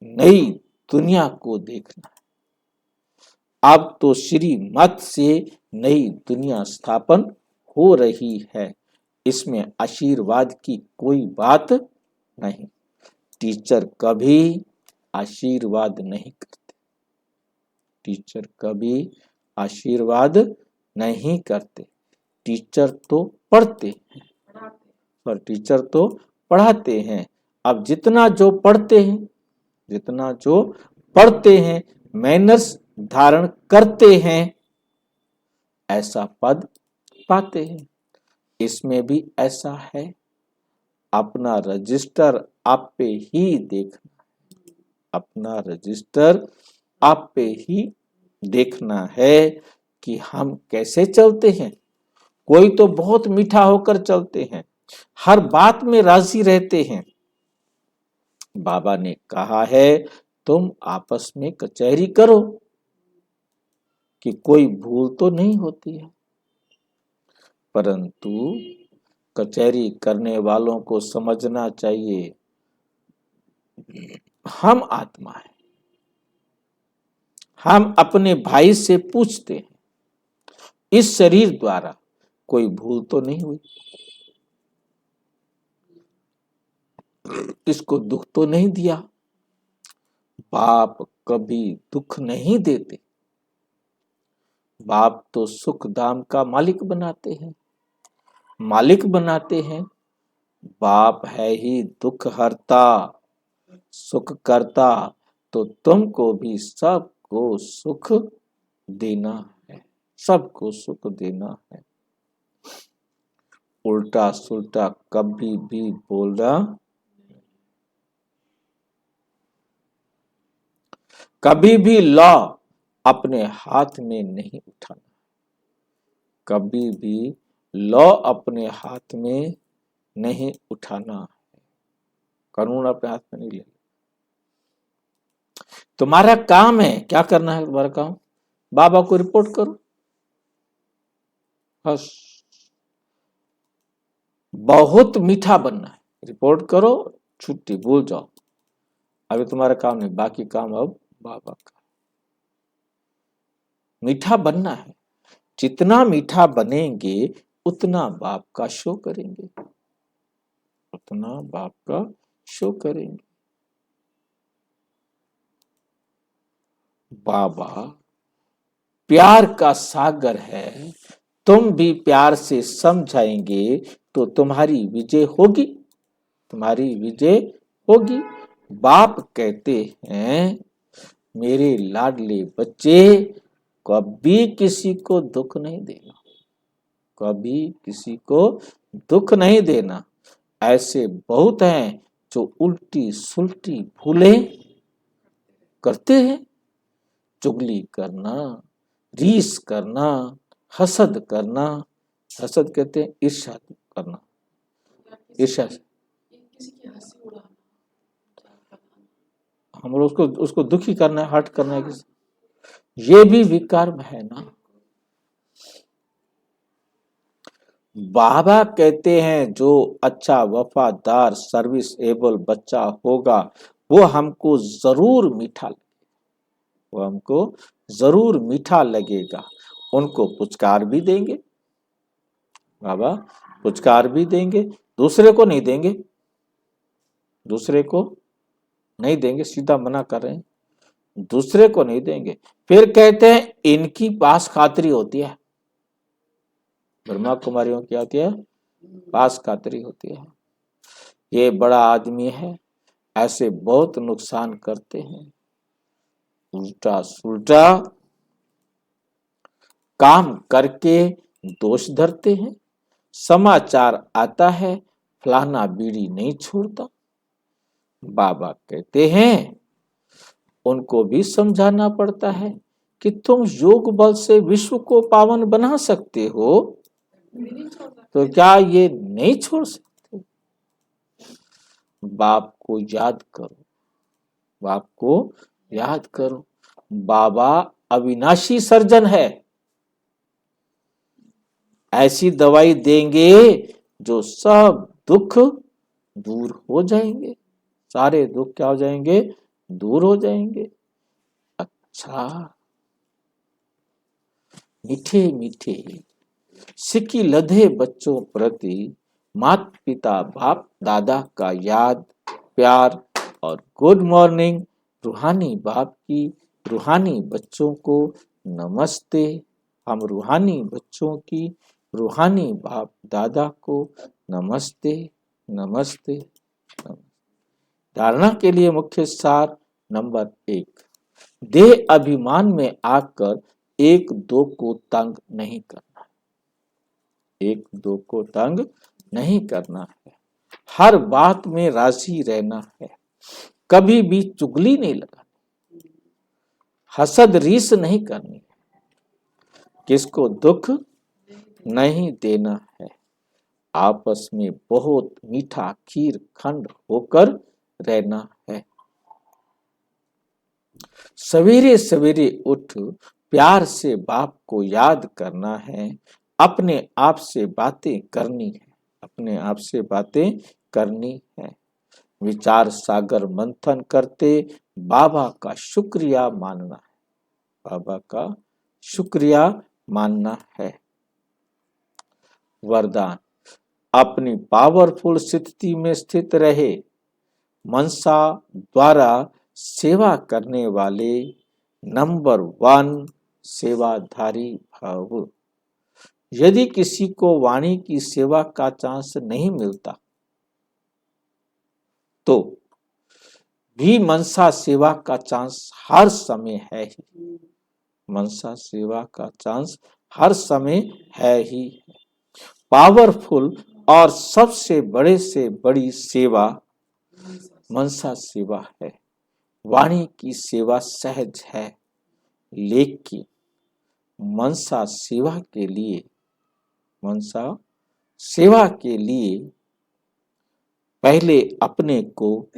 नई दुनिया को देखना है। अब तो श्रीमत से नई दुनिया स्थापन हो रही है, इसमें आशीर्वाद की कोई बात नहीं, टीचर कभी आशीर्वाद नहीं करते, टीचर कभी आशीर्वाद नहीं करते। टीचर तो पढ़ते हैं, पर टीचर तो पढ़ाते हैं। अब जितना जो पढ़ते हैं, जितना जो पढ़ते हैं, मैनर्स धारण करते हैं, ऐसा पद पाते हैं। इसमें भी ऐसा है, अपना रजिस्टर आप पे ही देखना, अपना रजिस्टर आप पे ही देखना है कि हम कैसे चलते हैं। कोई तो बहुत मीठा होकर चलते हैं, हर बात में राजी रहते हैं। बाबा ने कहा है तुम आपस में कचहरी करो कि कोई भूल तो नहीं होती है, परंतु कचहरी करने वालों को समझना चाहिए हम आत्मा है। हम अपने भाई से पूछते हैं, इस शरीर द्वारा कोई भूल तो नहीं हुई, इसको दुख तो नहीं दिया। बाप कभी दुख नहीं देते, बाप तो सुख धाम का मालिक बनाते हैं, मालिक बनाते हैं। बाप है ही दुख हरता सुख करता, तो तुमको भी सबको सुख देना है, सबको सुख देना है। उल्टा सुल्टा कभी भी बोलना, कभी भी लॉ अपने हाथ में नहीं उठाना, कभी भी लॉ अपने हाथ में नहीं उठाना है, कानून अपने हाथ में नहीं लेना। तुम्हारा काम है, क्या करना है तुम्हारा काम? बाबा को रिपोर्ट करो, बस। बहुत मीठा बनना है, रिपोर्ट करो, छुट्टी, भूल जाओ, अभी तुम्हारा काम नहीं, बाकी काम अब बाबा का। मीठा बनना है, जितना मीठा बनेंगे उतना बाप का शो करेंगे, उतना बाप का शो करेंगे। बाबा प्यार का सागर है, तुम भी प्यार से समझाएंगे तो तुम्हारी विजय होगी, तुम्हारी विजय होगी। बाप कहते हैं मेरे लाडले बच्चे, कभी किसी को दुख नहीं देना, कभी किसी को दुख नहीं देना। ऐसे बहुत हैं जो उल्टी सुल्टी भूलें करते हैं, चुगली करना, रीस करना, हसद करना, हसद कहते हैं ईर्ष्या करना, ईर्ष्या, किसी की हंसी उड़ाना, हम लोग उसको दुखी करना है, हर्ट करना है, ये भी विकार है ना। बाबा कहते हैं जो अच्छा वफादार सर्विस एबल बच्चा होगा वो हमको जरूर मीठा लगेगा, वो हमको जरूर मीठा लगेगा। उनको पुचकार भी देंगे, बाबा पुचकार भी देंगे, दूसरे को नहीं देंगे, दूसरे को नहीं देंगे, सीधा मना कर रहे हैं, दूसरे को नहीं देंगे। फिर कहते हैं इनकी पास खातरी होती है, ब्रह्मा कुमारियों की होती है, पास खातरी होती है, ये बड़ा आदमी है, ऐसे बहुत नुकसान करते हैं, उल्टा सुल्टा काम करके दोष धरते हैं। समाचार आता है फलाना बीड़ी नहीं छोड़ता, बाबा कहते हैं उनको भी समझाना पड़ता है कि तुम योग बल से विश्व को पावन बना सकते हो, तो क्या ये नहीं छोड़ सकते? बाप को याद करो, बाप को याद करो। बाबा अविनाशी सर्जन है, ऐसी दवाई देंगे जो सब दुख दूर हो जाएंगे, सारे दुख क्या हो जाएंगे? दूर हो जाएंगे। अच्छा, मीठे मीठे सिक्की लधे बच्चों प्रति माता पिता बाप दादा का याद प्यार और गुड मॉर्निंग। रूहानी बाप की रूहानी बच्चों को नमस्ते। हम रूहानी बच्चों की रूहानी बाप दादा को नमस्ते नमस्ते। धारणा के लिए मुख्य सार नंबर 1, देह अभिमान में आकर एक दो को तंग नहीं करना। एक दो को तंग नहीं करना है। हर बात में राजी रहना है। कभी भी चुगली नहीं लगानी। हसद रीस नहीं करनी। किसको दुख नहीं देना है। आपस में बहुत मीठा खीर खंड होकर रहना है। सवेरे सवेरे उठ प्यार से बाप को याद करना है। अपने आप से बातें करनी है। अपने आप से बातें करनी है। विचार सागर मंथन करते बाबा का शुक्रिया मानना है। बाबा का शुक्रिया मानना है। वरदान, अपनी पावरफुल स्थिति में स्थित रहे। मनसा द्वारा सेवा करने वाले नंबर 1 सेवाधारी भाव। यदि किसी को वाणी की सेवा का चांस नहीं मिलता तो भी मनसा सेवा का चांस हर समय है ही। मनसा सेवा का चांस हर समय है ही। पावरफुल और सबसे बड़े से बड़ी सेवा मनसा सेवा है। वाणी की सेवा सहज है, लेकिन मनसा सेवा के लिए पहले अपने को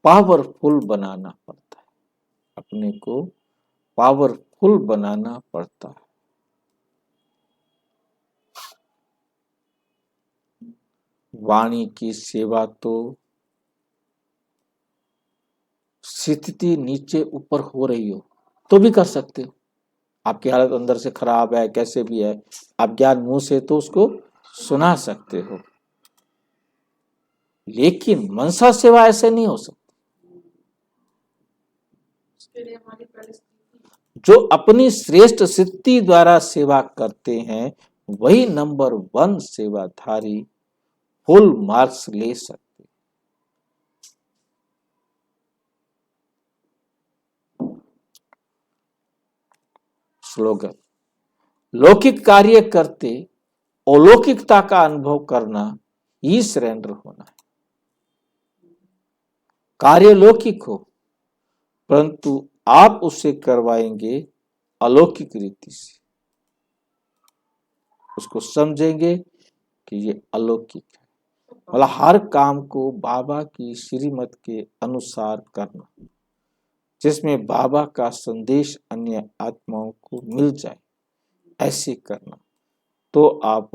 पावरफुल बनाना पड़ता है। अपने को पावरफुल बनाना पड़ता है। वाणी की सेवा तो स्थिति नीचे ऊपर हो रही हो तो भी कर सकते हो। आपकी हालत अंदर से खराब है, कैसे भी है, आप ज्ञान मुंह से तो उसको सुना सकते हो, लेकिन मनसा सेवा ऐसे नहीं हो सकती। जो अपनी श्रेष्ठ सिद्धि द्वारा सेवा करते हैं वही नंबर 1 सेवाधारी फुल मार्क्स ले सकते। स्लोगन, लौकिक कार्य करते अलौकिकता का अनुभव करना ही सरेंडर होना है। कार्य लौकिक हो परंतु आप उसे करवाएंगे अलौकिक रीति से। उसको समझेंगे कि ये अलौकिक है। मतलब हर काम को बाबा की श्रीमत के अनुसार करना, जिसमें बाबा का संदेश अन्य आत्माओं को मिल जाए, ऐसे करना, तो आप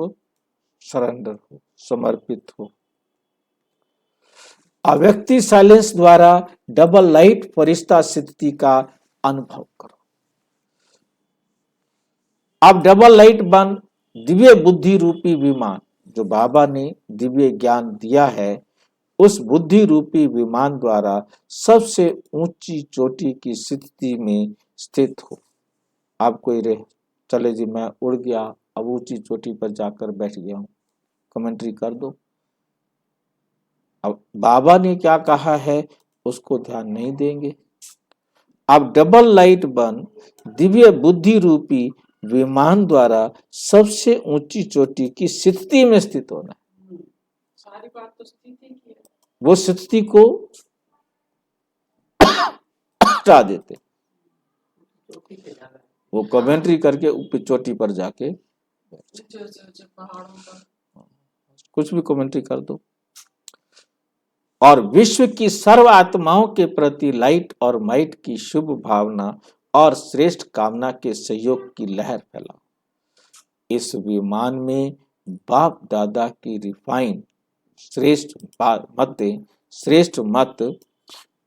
सरेंडर हो, समर्पित हो। अव्यक्ति साइलेंस द्वारा डबल लाइट फरिश्ता स्थिति का अनुभव करो। अब डबल लाइट बन दिव्य बुद्धि रूपी विमान, जो बाबा ने दिव्य ज्ञान दिया है, उस बुद्धि रूपी विमान द्वारा सबसे ऊंची चोटी की स्थिति में स्थित हो। आप कोई रहे चले जी मैं उड़ गया, अब ऊंची चोटी पर जाकर बैठ गया हूं, कमेंट्री कर दो। अब बाबा ने क्या कहा है उसको ध्यान नहीं देंगे। अब डबल लाइट बन दिव्य बुद्धि रूपी विमान द्वारा सबसे ऊंची चोटी की स्थिति में स्थित होना है। सारी बात तो स्थिति की है। वो स्थिति को हटा देते, वो कमेंट्री करके ऊपर चोटी पर जाके पहाड़ों पर कुछ भी कमेंट्री कर दो और विश्व की सर्व आत्माओं के प्रति लाइट और माइट की शुभ भावना और श्रेष्ठ कामना के सहयोग की लहर फैलाओ। इस विमान में बाप दादा की रिफाइन श्रेष्ठ मत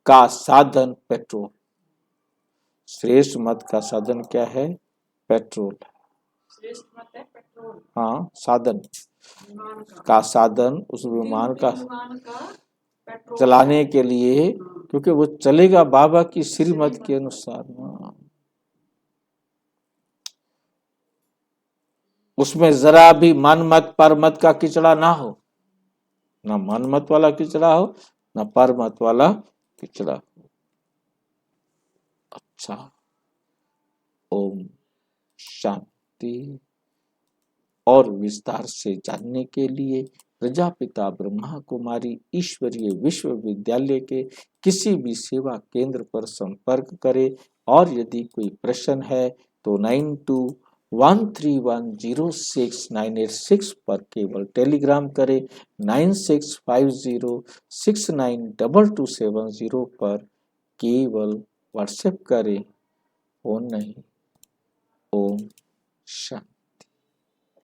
का साधन पेट्रोल। श्रेष्ठ मत का साधन क्या है? पेट्रोल। श्रेष्ठ मत है पेट्रोल। हाँ, साधन का साधन उस विमान का पेट्रोल चलाने के लिए, क्योंकि वो चलेगा बाबा की श्रीमत के अनुसार। उसमें जरा भी मन मत पर मत का किचड़ा ना हो, ना मन मत वाला किचड़ा हो, ना पर मत वाला किचड़ा हो। अच्छा, ओम शांति। और विस्तार से जानने के लिए प्रजापिता ब्रह्मा कुमारी ईश्वरीय विश्वविद्यालय के किसी भी सेवा केंद्र पर संपर्क करें। और यदि कोई प्रश्न है तो 9213106986 पर केवल टेलीग्राम करें, 9650692270 पर केवल व्हाट्सएप करें, फोन नहीं। ओम शांति।